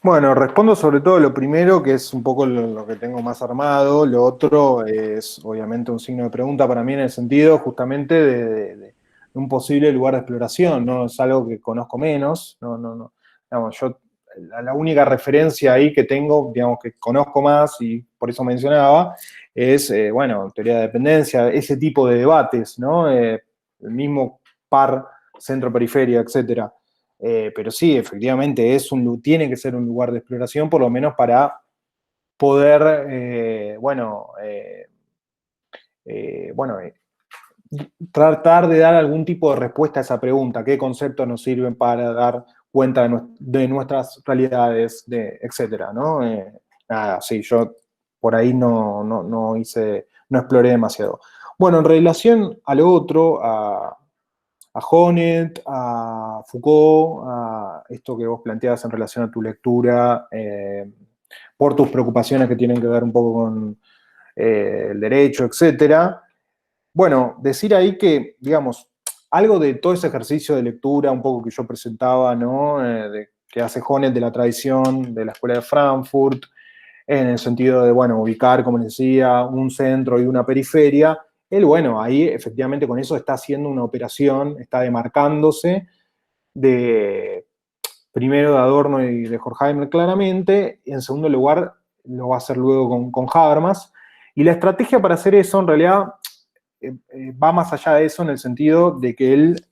Bueno, respondo sobre todo lo primero, que es un poco lo que tengo más armado. Lo otro es obviamente un signo de pregunta para mí en el sentido justamente de un posible lugar de exploración, ¿no? Es algo que conozco menos, no. Digamos, yo la única referencia ahí que tengo, digamos, que conozco más y por eso mencionaba, es, bueno, teoría de dependencia, ese tipo de debates, ¿no? El mismo par, centro-periferia, etcétera. Pero sí, efectivamente, tiene que ser un lugar de exploración, por lo menos para poder, tratar de dar algún tipo de respuesta a esa pregunta. ¿Qué conceptos nos sirven para dar cuenta de nuestras realidades, etcétera, ¿no? Nada, sí, yo por ahí no exploré demasiado. Bueno, en relación a lo otro, a Honneth, a Foucault, a esto que vos planteabas en relación a tu lectura, por tus preocupaciones que tienen que ver un poco con el derecho, etcétera. Bueno, decir ahí que, digamos, algo de todo ese ejercicio de lectura, un poco que yo presentaba, ¿no? Que hace Honneth de la tradición de la Escuela de Frankfurt, en el sentido de, bueno, ubicar, como les decía, un centro y una periferia. Él, bueno, ahí efectivamente con eso está haciendo una operación, está demarcándose primero de Adorno y de Horkheimer claramente, y en segundo lugar lo va a hacer luego con Habermas. Y la estrategia para hacer eso en realidad va más allá de eso en el sentido de que él,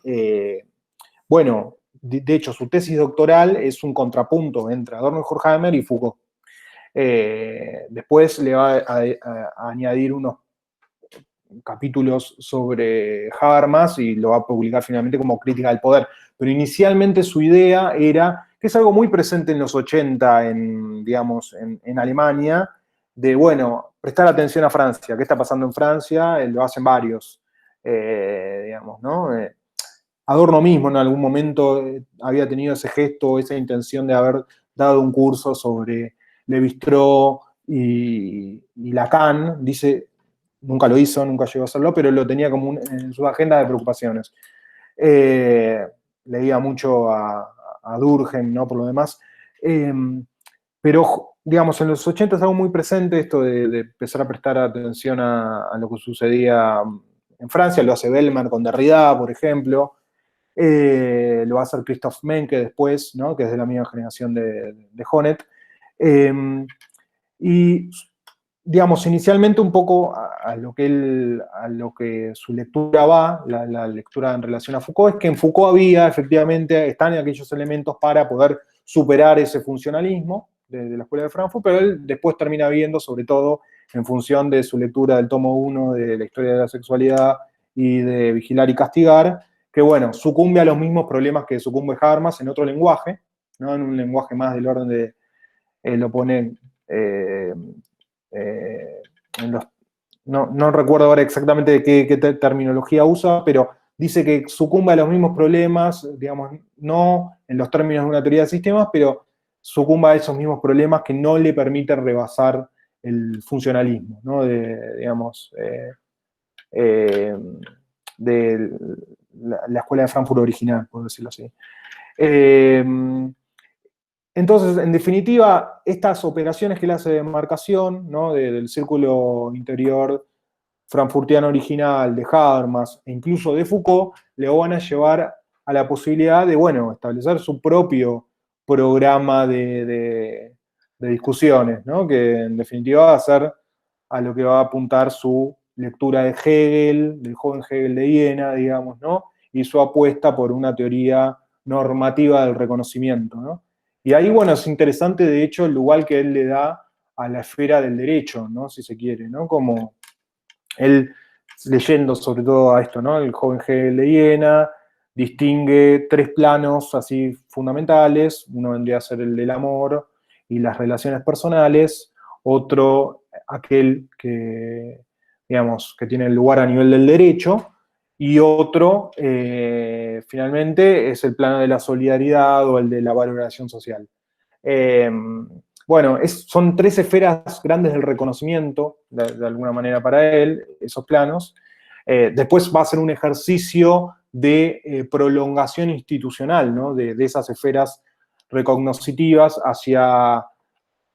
bueno, de hecho su tesis doctoral es un contrapunto entre Adorno y Horkheimer y Foucault. Después le va a añadir unos capítulos sobre Habermas y lo va a publicar finalmente como Crítica del Poder. Pero inicialmente su idea era, que es algo muy presente en los 80 digamos, en Alemania, de, bueno, prestar atención a Francia. ¿Qué está pasando en Francia? Lo hacen varios, digamos, ¿no? Adorno mismo en algún momento había tenido ese gesto, esa intención de haber dado un curso sobre Lévi-Strauss y Lacan. Dice, nunca lo hizo, nunca llegó a hacerlo, pero lo tenía como en su agenda de preocupaciones. Leía mucho a Durkheim, ¿no? Por lo demás. Pero, digamos, en los 80 es algo muy presente esto de empezar a prestar atención a lo que sucedía en Francia. Lo hace Bellman con Derrida, por ejemplo. Lo va a hacer Christoph Menke después, ¿no? Que es de la misma generación de Honneth. Y, digamos, inicialmente un poco a lo que su lectura va, la lectura en relación a Foucault, es que en Foucault efectivamente, están aquellos elementos para poder superar ese funcionalismo de la Escuela de Frankfurt, pero él después termina viendo, sobre todo en función de su lectura del tomo 1 de la historia de la sexualidad y de Vigilar y Castigar, que bueno, sucumbe a los mismos problemas que sucumbe Habermas en otro lenguaje, ¿no? En un lenguaje más del orden de, lo pone no recuerdo ahora exactamente de qué terminología usa, pero dice que sucumbe a los mismos problemas, digamos, no en los términos de una teoría de sistemas, pero sucumba a esos mismos problemas que no le permiten rebasar el funcionalismo, ¿no? Digamos, de la Escuela de Frankfurt original, por decirlo así. Entonces, en definitiva, estas operaciones que él hace de demarcación, ¿no? Del círculo interior frankfurtiano original, de Habermas e incluso de Foucault, le van a llevar a la posibilidad de, bueno, establecer su propio programa de discusiones, ¿no? Que en definitiva va a ser a lo que va a apuntar su lectura de Hegel, del joven Hegel de Iena, digamos, ¿no? Y su apuesta por una teoría normativa del reconocimiento, ¿no? Y ahí, bueno, es interesante, de hecho, el lugar que él le da a la esfera del derecho, ¿no? Si se quiere, ¿no? Como él, leyendo sobre todo a esto, ¿no? El joven Hegel de Iena, distingue tres planos así fundamentales. Uno vendría a ser el del amor y las relaciones personales. Otro, aquel que, digamos, que tiene lugar a nivel del derecho. Y otro, finalmente, es el plano de la solidaridad o el de la valoración social. Bueno, son tres esferas grandes del reconocimiento, de alguna manera para él, esos planos. Después va a ser un ejercicio de prolongación institucional, ¿no? De esas esferas recognoscitivas hacia,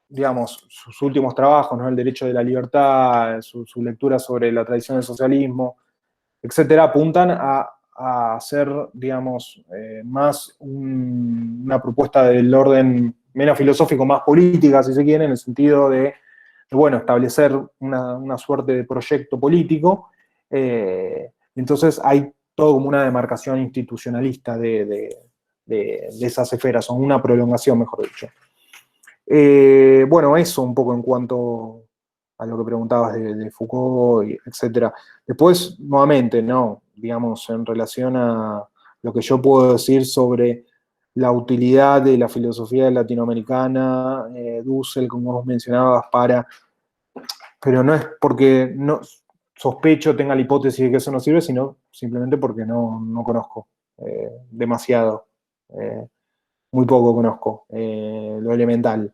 digamos, sus últimos trabajos, ¿no? El derecho de la libertad, su lectura sobre la tradición del socialismo, etcétera, apuntan a hacer, digamos, más una propuesta del orden menos filosófico, más política, si se quiere, en el sentido de bueno, establecer una suerte de proyecto político. Entonces hay todo como una demarcación institucionalista de esas esferas, o una prolongación, mejor dicho. Bueno, eso un poco en cuanto a lo que preguntabas de Foucault, etc. Después, nuevamente, ¿no? Digamos, en relación a lo que yo puedo decir sobre la utilidad de la filosofía latinoamericana, Dussel, como vos mencionabas, pero no es porque, no, sospecho, tenga la hipótesis de que eso no sirve, sino simplemente porque no conozco demasiado. Muy poco conozco lo elemental.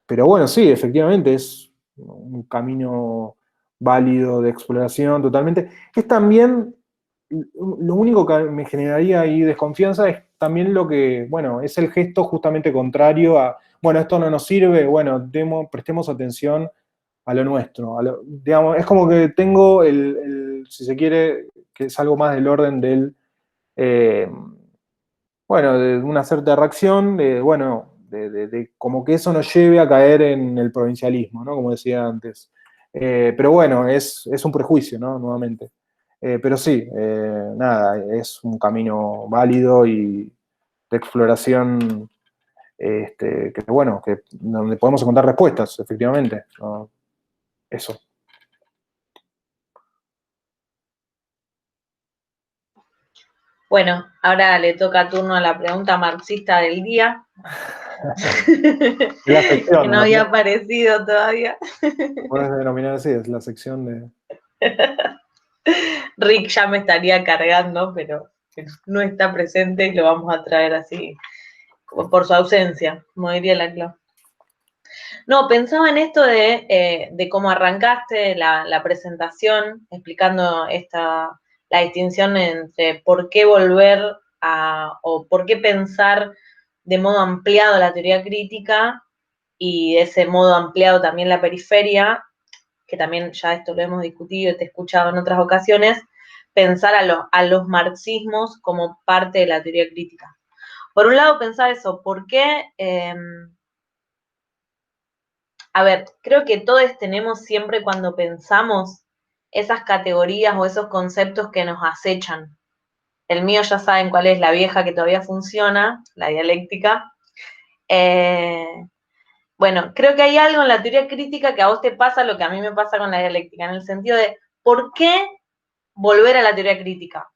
Pero bueno, sí, efectivamente es un camino válido de exploración totalmente. Es también, lo único que me generaría ahí desconfianza es también lo que, bueno, es el gesto justamente contrario a, bueno, esto no nos sirve, bueno, prestemos atención a lo nuestro. Digamos, es como que tengo si se quiere, que es algo más del orden del, bueno, de una cierta reacción, bueno, de como que eso nos lleve a caer en el provincialismo, ¿no? Como decía antes. Pero bueno, es un prejuicio, ¿no? Nuevamente. Pero sí, nada, es un camino válido y de exploración, que bueno, donde podemos encontrar respuestas, efectivamente, ¿no? Eso. Bueno, ahora le toca turno a la pregunta marxista del día. La sección, que no había aparecido todavía. Puedes denominar así, es la sección de... Rick ya me estaría cargando, pero no está presente y lo vamos a traer así, por su ausencia, como diría la Clau. No, pensaba en esto de cómo arrancaste la presentación, explicando la distinción entre por qué volver o por qué pensar de modo ampliado la teoría crítica y de ese modo ampliado también la periferia, que también ya esto lo hemos discutido y te he escuchado en otras ocasiones, pensar a los marxismos como parte de la teoría crítica. Por un lado, pensar eso, ¿por qué? A ver, creo que todos tenemos siempre cuando pensamos esas categorías o esos conceptos que nos acechan. El mío ya saben cuál es, la vieja que todavía funciona, la dialéctica. Bueno, creo que hay algo en la teoría crítica que a vos te pasa lo que a mí me pasa con la dialéctica, en el sentido de, ¿por qué volver a la teoría crítica?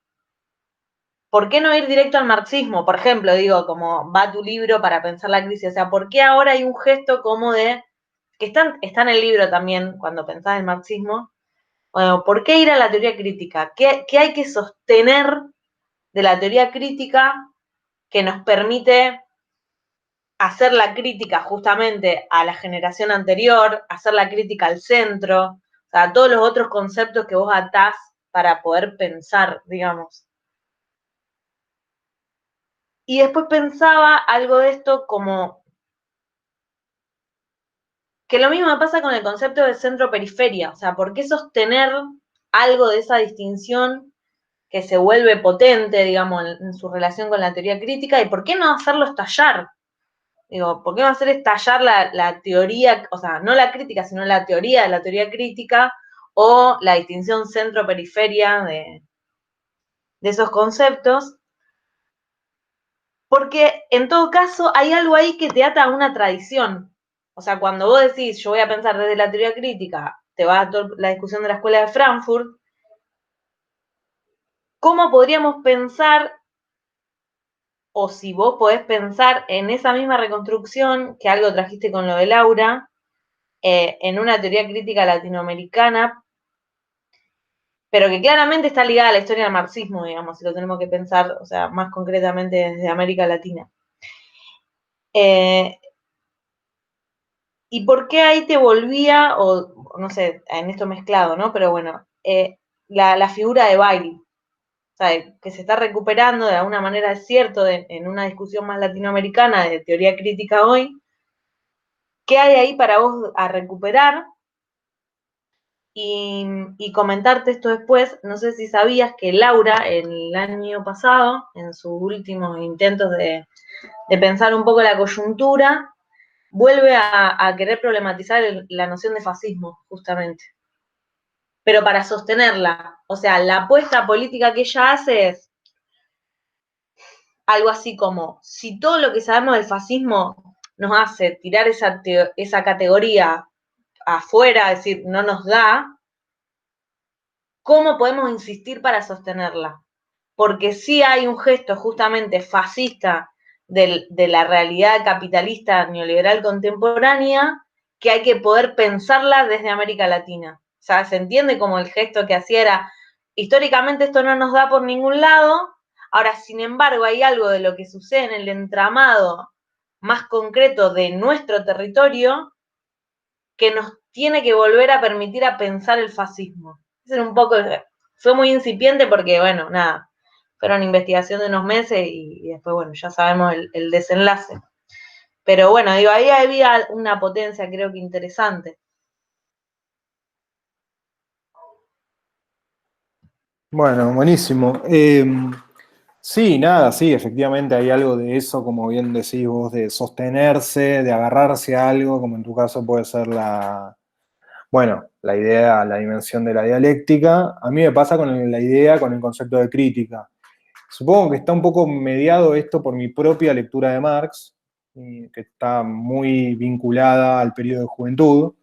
¿Por qué no ir directo al marxismo? Por ejemplo, digo, como va tu libro para pensar la crisis, o sea, ¿por qué ahora hay un gesto como de, que está en el libro también, cuando pensás el marxismo, bueno, ¿por qué ir a la teoría crítica? ¿Qué hay que sostener de la teoría crítica que nos permite hacer la crítica justamente a la generación anterior, hacer la crítica al centro, o sea, a todos los otros conceptos que vos atás para poder pensar, digamos? Y después pensaba algo de esto como que lo mismo me pasa con el concepto de centro-periferia, o sea, ¿por qué sostener algo de esa distinción que se vuelve potente, digamos, en su relación con la teoría crítica, y por qué no hacerlo estallar? Digo, ¿por qué no hacer estallar la teoría, o sea, no la crítica, sino la teoría de la teoría crítica, o la distinción centro-periferia de esos conceptos? Porque en todo caso hay algo ahí que te ata a una tradición. O sea, cuando vos decís, yo voy a pensar desde la teoría crítica, te vas a toda la discusión de la Escuela de Frankfurt, ¿cómo podríamos pensar, o si vos podés pensar en esa misma reconstrucción, que algo trajiste con lo de Laura, en una teoría crítica latinoamericana, pero que claramente está ligada a la historia del marxismo, digamos, si lo tenemos que pensar, o sea, más concretamente desde América Latina? ¿Y por qué ahí te volvía, o no sé, en esto mezclado, ¿no? Pero bueno, la figura de Bailey, o sea, que se está recuperando de alguna manera, es cierto, en una discusión más latinoamericana de teoría crítica hoy? ¿Qué hay ahí para vos a recuperar? Y comentarte esto después, no sé si sabías que Laura, el año pasado, en sus últimos intentos de pensar un poco la coyuntura, vuelve a querer problematizar la noción de fascismo, justamente. Pero para sostenerla, o sea, la apuesta política que ella hace es algo así como, si todo lo que sabemos del fascismo nos hace tirar esa categoría afuera, es decir, no nos da, ¿cómo podemos insistir para sostenerla? Porque sí hay un gesto justamente fascista de la realidad capitalista neoliberal contemporánea que hay que poder pensarla desde América Latina. sea, se entiende como el gesto que hacía era, históricamente esto no nos da por ningún lado, ahora, sin embargo, hay algo de lo que sucede en el entramado más concreto de nuestro territorio que nos tiene que volver a permitir a pensar el fascismo. Ese era un poco, fue muy incipiente porque, bueno, nada, fueron investigación de unos meses y después, bueno, ya sabemos el desenlace. Pero bueno, digo, ahí había una potencia creo que interesante. Bueno, buenísimo. Sí, nada, sí, efectivamente hay algo de eso, como bien decís vos, de sostenerse, de agarrarse a algo, como en tu caso puede ser la idea, la dimensión de la dialéctica. A mí me pasa con la idea, con el concepto de crítica. Supongo que está un poco mediado esto por mi propia lectura de Marx, que está muy vinculada al periodo de juventud.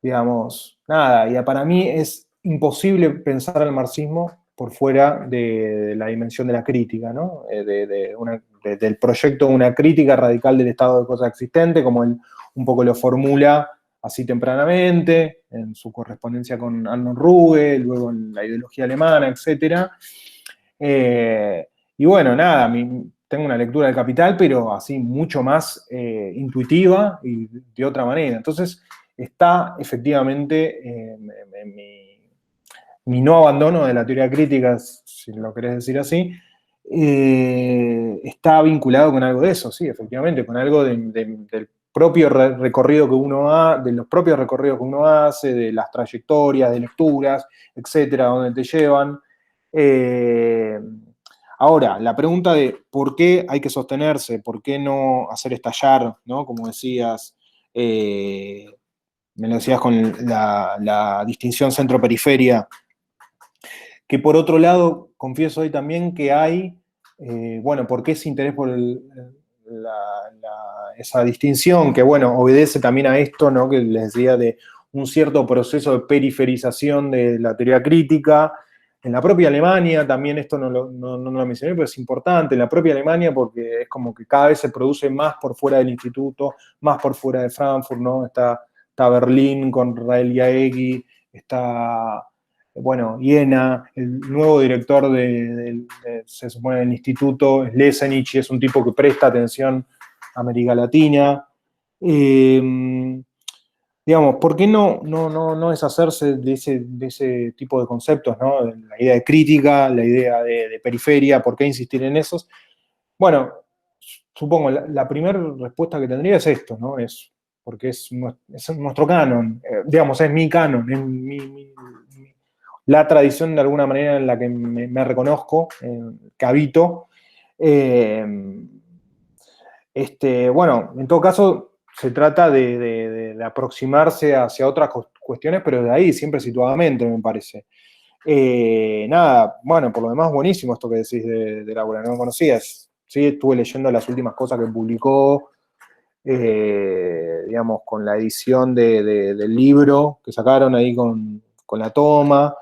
Digamos, nada, y para mí es imposible pensar al marxismo por fuera de la dimensión de la crítica, ¿no? Del proyecto de una crítica radical del estado de cosas existente, como él un poco lo formula así tempranamente, en su correspondencia con Arnold Ruge, luego en la ideología alemana, etc. Y bueno, nada, tengo una lectura del Capital, pero así mucho más intuitiva y de otra manera. Entonces, está efectivamente mi no abandono de la teoría crítica, si lo querés decir así, está vinculado con algo de eso, sí, efectivamente, con algo del propio recorrido que uno de los propios recorridos que uno hace, de las trayectorias, de lecturas, etcétera, donde te llevan. Ahora, la pregunta de por qué hay que sostenerse, por qué no hacer estallar, ¿no? Como decías, me lo decías con la distinción centro-periferia, que por otro lado, confieso hoy también que hay, ¿por qué ese interés por esa distinción? Que, bueno, obedece también a esto, ¿no? Que les decía de un cierto proceso de periferización de la teoría crítica. En la propia Alemania, también esto no lo mencioné, pero es importante, en la propia Alemania, porque es como que cada vez se produce más por fuera del instituto, más por fuera de Frankfurt, ¿no? Está Berlín con Rael Jaeggi, está, bueno, Iena, el nuevo director se supone, del instituto, es Lesenich, y es un tipo que presta atención a América Latina. Digamos, ¿por qué no deshacerse de ese tipo de conceptos, ¿no? La idea de crítica, la idea de periferia, ¿por qué insistir en esos? Bueno, supongo, la primera respuesta que tendría es esto, ¿no? Es porque es nuestro canon, digamos, es mi canon, es la tradición de alguna manera en la que me reconozco, que habito. Bueno, en todo caso, se trata de aproximarse hacia otras cuestiones, pero de ahí, siempre situadamente, me parece. Nada, bueno, por lo demás, buenísimo esto que decís de Laura, no me conocías. Sí, estuve leyendo las últimas cosas que publicó, digamos, con la edición del libro que sacaron ahí con la toma.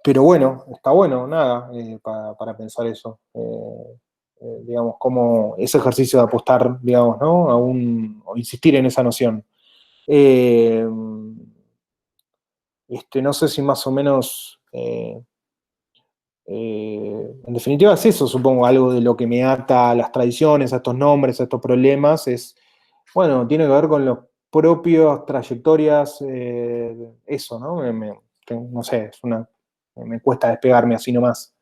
Pero bueno, está bueno, nada, para pensar eso. Digamos, como ese ejercicio de apostar, digamos, ¿no? O insistir en esa noción. No sé si más o menos, en definitiva es eso, supongo, algo de lo que me ata a las tradiciones, a estos nombres, a estos problemas, bueno, tiene que ver con las propias trayectorias, eso, ¿no? No sé, me cuesta despegarme así nomás.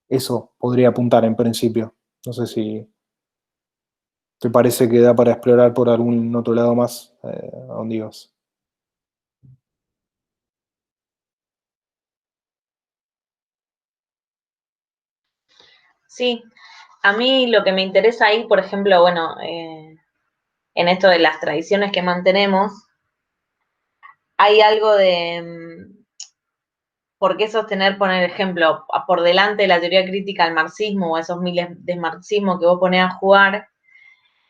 Eso podría apuntar en principio. No sé si te parece que da para explorar por algún otro lado más, a dónde ibas. Sí, a mí lo que me interesa ahí, por ejemplo, bueno, en esto de las tradiciones que mantenemos, hay algo de por qué sostener, poner ejemplo, por delante de la teoría crítica al marxismo o esos miles de marxismo que vos ponés a jugar,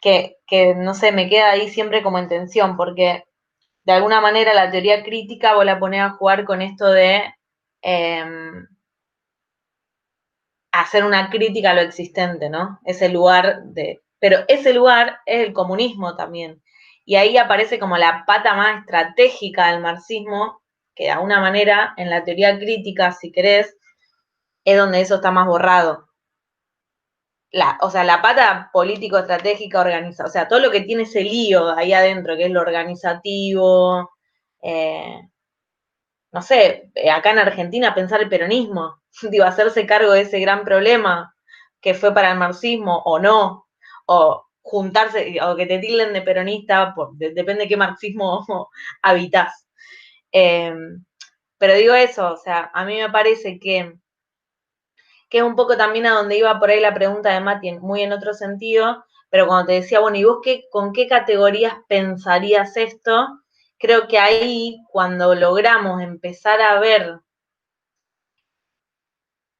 que no sé, me queda ahí siempre como en tensión, porque de alguna manera la teoría crítica vos la ponés a jugar con esto de hacer una crítica a lo existente, ¿no? Ese lugar pero ese lugar es el comunismo también. y ahí aparece como la pata más estratégica del marxismo, que de alguna manera, en la teoría crítica, si querés, es donde eso está más borrado. O sea, la pata político-estratégica organizada, o sea, todo lo que tiene ese lío ahí adentro, que es lo organizativo, no sé, acá en Argentina pensar el peronismo, digo, hacerse cargo de ese gran problema que fue para el marxismo o no, o juntarse, o que te tilden de peronista, depende de qué marxismo habitas. Pero digo eso, o sea, a mí me parece que es un poco también a donde iba por ahí la pregunta de Mati, muy en otro sentido, pero cuando te decía, bueno, ¿y vos con qué categorías pensarías esto? Creo que ahí, cuando logramos empezar a ver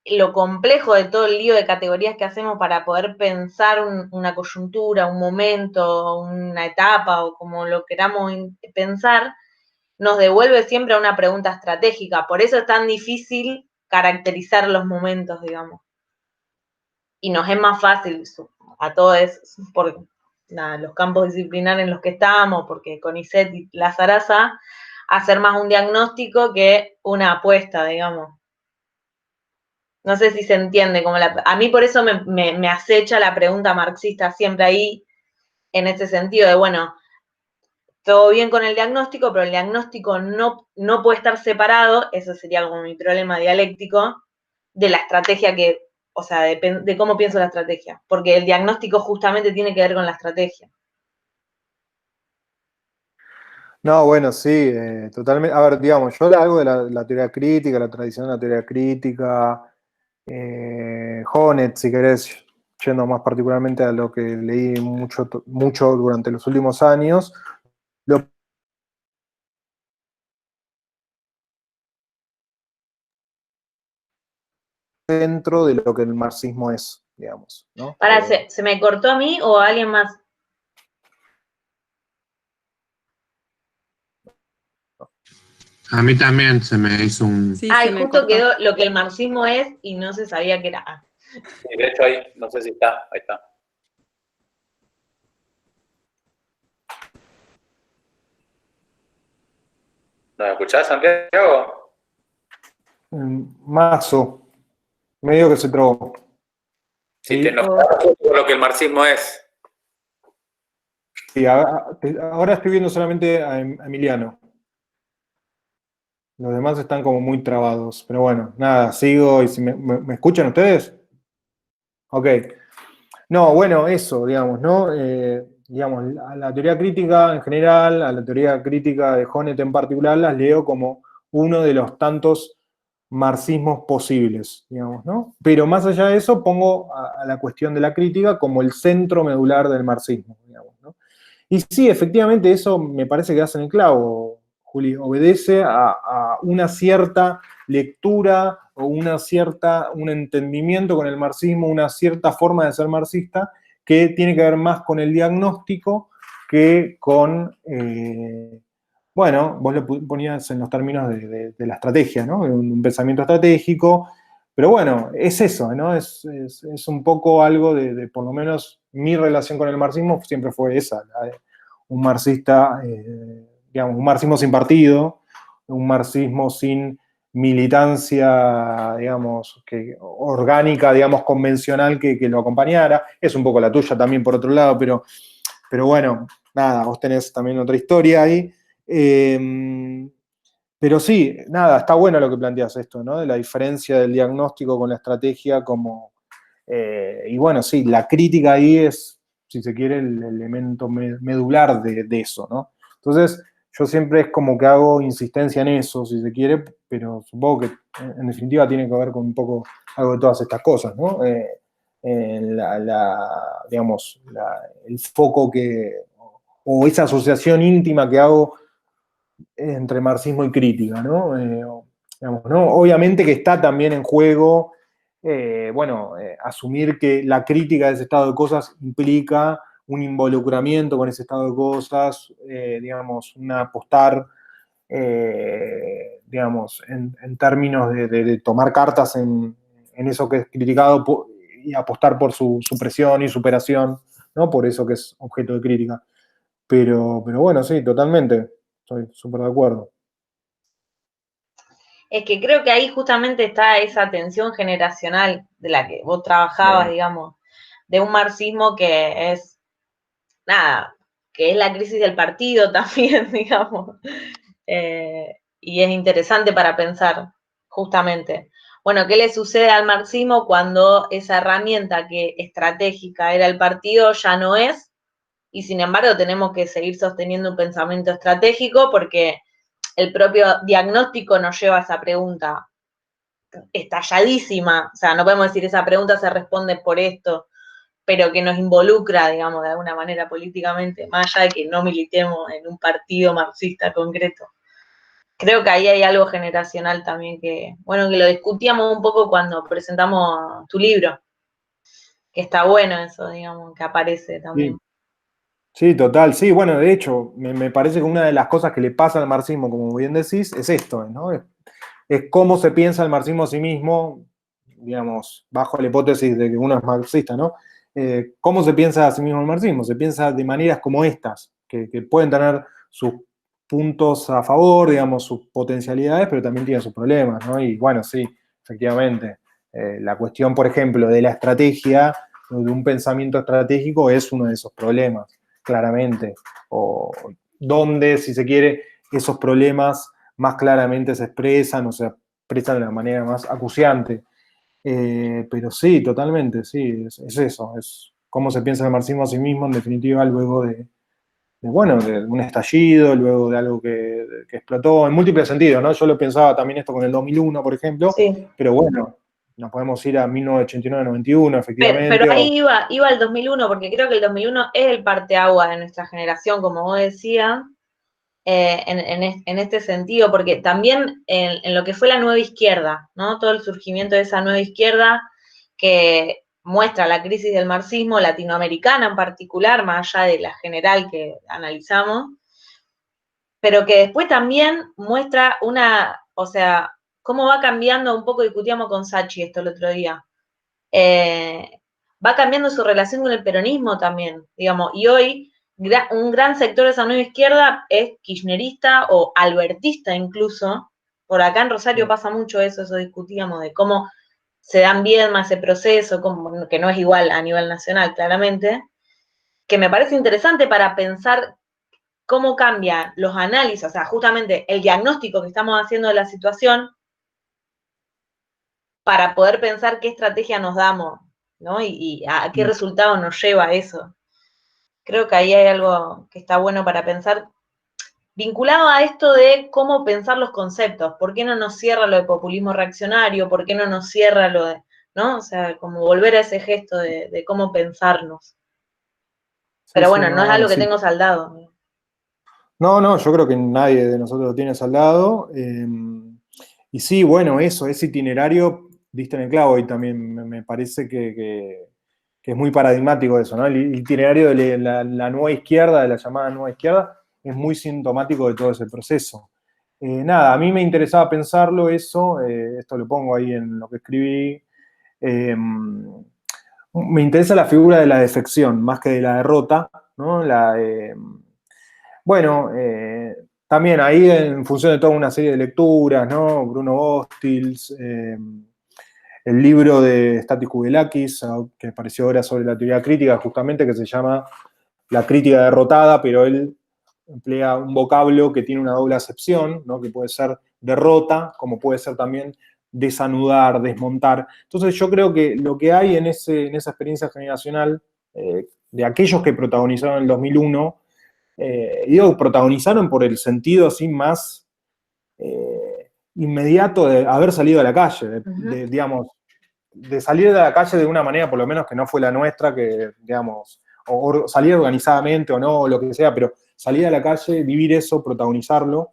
lo complejo de todo el lío de categorías que hacemos para poder pensar una coyuntura, un momento, una etapa, o como lo queramos pensar, nos devuelve siempre a una pregunta estratégica. Por eso es tan difícil caracterizar los momentos, digamos. Y nos es más fácil a todos, por los campos disciplinares en los que estamos, porque CONICET y la Sarasa, hacer más un diagnóstico que una apuesta, digamos. No sé si se entiende, a mí por eso me acecha la pregunta marxista siempre ahí, en ese sentido de, bueno, todo bien con el diagnóstico, pero el diagnóstico no puede estar separado, eso sería como mi problema dialéctico, de la estrategia o sea, de cómo pienso la estrategia, porque el diagnóstico justamente tiene que ver con la estrategia. No, bueno, sí, totalmente. A ver, digamos, yo algo de la teoría crítica, la tradición de la teoría crítica, Honneth, si querés, yendo más particularmente a lo que leí mucho durante los últimos años, lo dentro de lo que el marxismo es, digamos, ¿no? ¿Se me cortó a mí o a alguien más? A mí también se me hizo un... Sí, y justo quedó lo que el marxismo es y no se sabía qué era. Sí, de hecho ahí, no sé si está, ahí está. ¿No me escuchás, Santiago? Mazo, medio que se trabó. Sí, te nos lo que el marxismo es. Sí, ahora estoy viendo solamente a Emiliano. Los demás están como muy trabados. Pero bueno, nada, sigo. ¿Y si me escuchan ustedes? Ok. No, bueno, eso, digamos, ¿no? Digamos, a la teoría crítica en general, a la teoría crítica de Honneth en particular, las leo como uno de los tantos marxismos posibles, digamos, ¿no? Pero más allá de eso, pongo a la cuestión de la crítica como el centro medular del marxismo, digamos, ¿no? Y sí, efectivamente, eso me parece que das en el clavo, Juli, obedece a una cierta lectura o un entendimiento con el marxismo, una cierta forma de ser marxista que tiene que ver más con el diagnóstico que con, bueno, vos lo ponías en los términos de la estrategia, ¿no? Un pensamiento estratégico, pero bueno, es eso, ¿no? Es un poco algo por lo menos, mi relación con el marxismo siempre fue esa, un marxista, digamos, un marxismo sin partido, un marxismo sin militancia, digamos, orgánica, digamos, convencional que lo acompañara. Es un poco la tuya también, por otro lado, pero bueno, nada, vos tenés también otra historia ahí. Pero sí, nada, está bueno lo que planteas esto, ¿no? De la diferencia del diagnóstico con la estrategia como... y bueno, sí, la crítica ahí es, si se quiere, el elemento medular de eso, ¿no? Entonces, yo siempre es como que hago insistencia en eso, si se quiere, pero supongo que en definitiva tiene que ver con un poco algo de todas estas cosas, ¿no? Digamos, el foco o esa asociación íntima que hago entre marxismo y crítica, ¿no? Digamos, ¿no? Obviamente que está también en juego, asumir que la crítica de ese estado de cosas implica un involucramiento con ese estado de cosas, digamos, un apostar, digamos, en términos de tomar cartas en eso que es criticado y apostar por su supresión y superación, ¿no? Por eso que es objeto de crítica. Pero bueno, sí, totalmente, estoy súper de acuerdo. Es que creo que ahí justamente está esa tensión generacional de la que vos trabajabas, digamos, de un marxismo que es, nada, que es la crisis del partido también, digamos. Y es interesante para pensar, justamente. Bueno, ¿qué le sucede al marxismo cuando esa herramienta que estratégica era el partido ya no es? Y sin embargo tenemos que seguir sosteniendo un pensamiento estratégico porque el propio diagnóstico nos lleva a esa pregunta estalladísima, o sea, no podemos decir esa pregunta se responde por esto, pero que nos involucra, digamos, de alguna manera políticamente, más allá de que no militemos en un partido marxista concreto. Creo que ahí hay algo generacional también que, bueno, que lo discutíamos un poco cuando presentamos tu libro, que está bueno eso, digamos, que aparece también. Sí. Sí, total, sí, bueno, de hecho, me parece que una de las cosas que le pasa al marxismo, como bien decís, es esto, ¿no? Es cómo se piensa el marxismo a sí mismo, digamos, bajo la hipótesis de que uno es marxista, ¿no? ¿Cómo se piensa a sí mismo el marxismo? Se piensa de maneras como estas, que pueden tener sus puntos a favor, digamos, sus potencialidades, pero también tienen sus problemas, ¿no? Y bueno, sí, efectivamente, la cuestión, por ejemplo, de la estrategia, de un pensamiento estratégico, es uno de esos problemas, claramente, o donde, si se quiere, esos problemas más claramente se expresan o se expresan de la manera más acuciante. Pero sí, totalmente, sí, es eso, es cómo se piensa el marxismo a sí mismo, en definitiva, luego bueno, de un estallido, luego de algo que explotó en múltiples sentidos, ¿no? Yo lo pensaba también esto con el 2001, por ejemplo, Sí. pero bueno, nos podemos ir a 1989-91, Pero efectivamente. ahí iba al 2001, porque creo que el 2001 es el parteaguas de nuestra generación, como vos decías, en este sentido, porque también en lo que fue la nueva izquierda, ¿no? Todo el surgimiento de esa nueva izquierda que muestra la crisis del marxismo latinoamericana en particular, más allá de la general que analizamos, pero que después también muestra o sea, cómo va cambiando, un poco discutíamos con Sachi esto el otro día, va cambiando su relación con el peronismo también, digamos, y hoy un gran sector de esa nueva izquierda es kirchnerista o albertista incluso. Por acá en Rosario pasa mucho eso discutíamos, de cómo se dan bien más ese proceso, que no es igual a nivel nacional, claramente, que me parece interesante para pensar cómo cambian los análisis, o sea, justamente el diagnóstico que estamos haciendo de la situación para poder pensar qué estrategia nos damos, ¿no? Y a qué resultado nos lleva eso. Creo que ahí hay algo que está bueno para pensar, vinculado a esto de cómo pensar los conceptos. ¿Por qué no nos cierra lo de populismo reaccionario? ¿Por qué no nos cierra lo de, ¿no? O sea, como volver a ese gesto de cómo pensarnos. Pero Sí, bueno, sí, no es bueno, algo que sí. tengo saldado. No, yo creo que nadie de nosotros lo tiene saldado. Y sí, bueno, eso, ese itinerario, diste en el clavo y también me parece que es muy paradigmático eso, ¿no? El itinerario de la nueva izquierda, de la llamada nueva izquierda, es muy sintomático de todo ese proceso. Nada, a mí me interesaba pensarlo eso, esto lo pongo ahí en lo que escribí. Me interesa la figura de la defección más que de la derrota, ¿no? Bueno, también ahí en función de toda una serie de lecturas, ¿no? Bruno Bostils, el libro de Stathis Kouvelakis, que apareció ahora sobre la teoría crítica, justamente, que se llama La crítica derrotada, pero él emplea un vocablo que tiene una doble acepción, ¿no? Que puede ser derrota, como puede ser también desanudar, desmontar. Entonces yo creo que lo que hay en esa experiencia generacional de aquellos que protagonizaron el 2001, digo, protagonizaron por el sentido así más inmediato de haber salido a la calle, digamos, de salir de la calle de una manera por lo menos que no fue la nuestra, que, digamos, o salir organizadamente o no, o lo que sea, pero salir a la calle, vivir eso, protagonizarlo,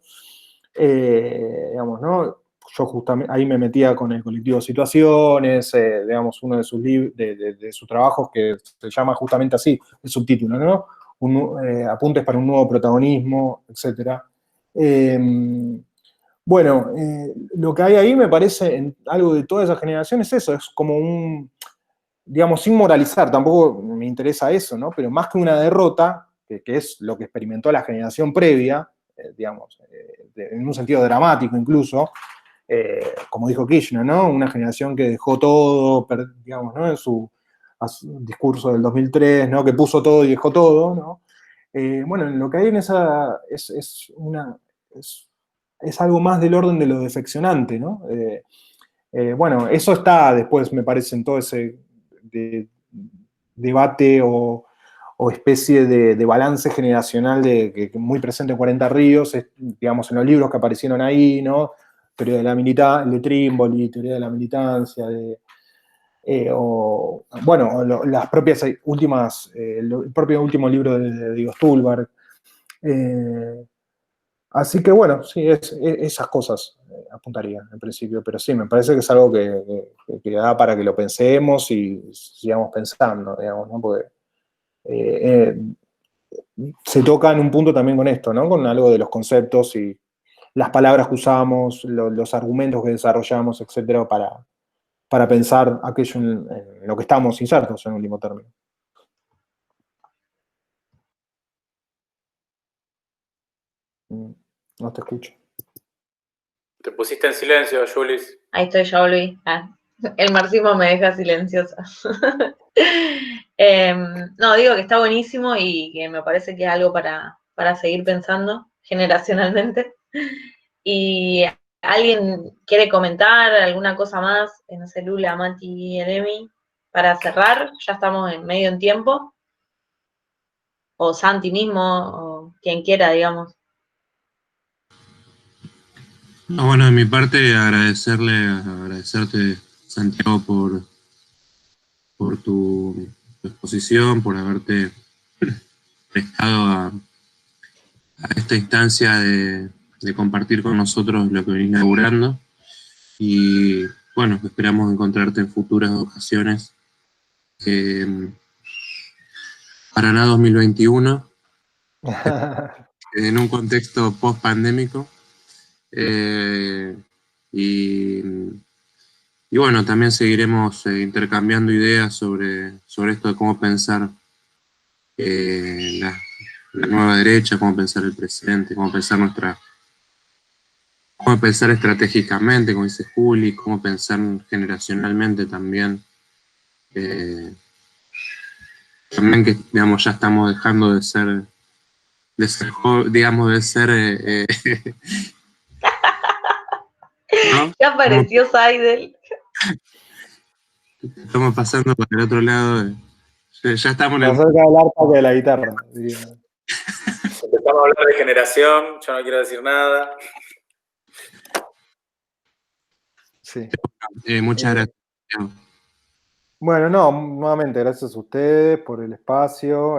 digamos, ¿no? Yo justamente ahí me metía con el colectivo Situaciones, digamos, uno de sus trabajos que se llama justamente así, el subtítulo, ¿no? Apuntes para un nuevo protagonismo, etc. Bueno, lo que hay ahí me parece, en algo de toda esa generación, es eso, es como digamos, sin moralizar, tampoco me interesa eso, ¿no? Pero más que una derrota, que es lo que experimentó la generación previa, digamos, en un sentido dramático incluso, como dijo Kirchner, ¿no? Una generación que dejó todo, digamos, ¿no? En su discurso del 2003, ¿no? Que puso todo y dejó todo, ¿no? Bueno, lo que hay en esa es algo más del orden de lo defeccionante, ¿no? Bueno, eso está después, me parece, en todo ese debate o especie de balance generacional que muy presente en 40 Ríos, digamos, en los libros que aparecieron ahí, ¿no? Teoría de la militancia, de Trímboli, teoría de la militancia, bueno, las propias últimas, el propio último libro de Diego Stulberg. Así que bueno, sí, esas cosas apuntaría en principio, pero sí, me parece que es algo que da para que lo pensemos y sigamos pensando, digamos, ¿no? Porque se toca en un punto también con esto, ¿no? Con algo de los conceptos y las palabras que usamos, los argumentos que desarrollamos, etcétera, para pensar aquello en lo que estamos insertos en último término. No te escucho. Te pusiste en silencio, Julis. Ahí estoy, ya volví. El marxismo me deja silenciosa. No, digo que está buenísimo y que me parece que es algo para seguir pensando generacionalmente. Y ¿alguien quiere comentar alguna cosa más? No sé, Lula, Mati, Eremi, para cerrar. Ya estamos en medio en tiempo. O Santi mismo, o quien quiera, digamos. No, bueno, de mi parte, agradecerte, Santiago, por tu exposición, por haberte prestado a esta instancia de compartir con nosotros lo que venís laburando. Y bueno, esperamos encontrarte en futuras ocasiones. Paraná 2021, en un contexto post-pandémico. Y bueno, también seguiremos intercambiando ideas sobre esto de cómo pensar la nueva derecha, cómo pensar el presente, cómo pensar estratégicamente, como dice Juli, cómo pensar generacionalmente también. También que, digamos, ya estamos dejando de ser ¿no? Ya apareció Seidel. Estamos pasando para el otro lado. Ya estamos en el... Más cerca del arpa que de la guitarra, diría. Empezamos a hablar de generación, yo no quiero decir nada. Sí. Muchas gracias. Bueno, no, nuevamente, gracias a ustedes por el espacio.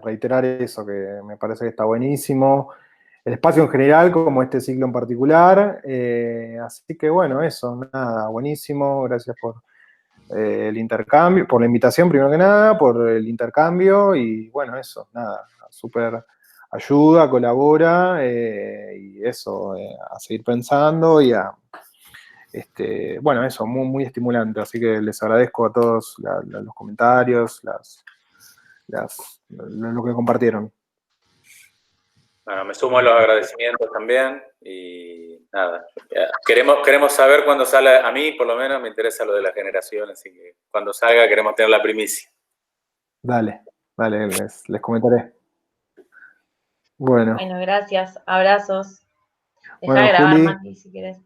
Reiterar eso, que me parece que está buenísimo. El espacio en general, como este ciclo en particular. Así que bueno, eso, nada, buenísimo. Gracias por el intercambio, por la invitación primero que nada, por el intercambio y bueno, eso, nada, súper ayuda, colabora y eso, a seguir pensando y a, bueno, eso, muy, muy estimulante, así que les agradezco a todos los comentarios, lo que compartieron. Bueno, me sumo a los agradecimientos también y nada, queremos saber cuándo sale, a mí por lo menos me interesa lo de la generación, así que cuando salga queremos tener la primicia. Dale, les comentaré. Bueno, Bueno, gracias. Abrazos. Dejá bueno, de grabar, Juli. Mati, si querés.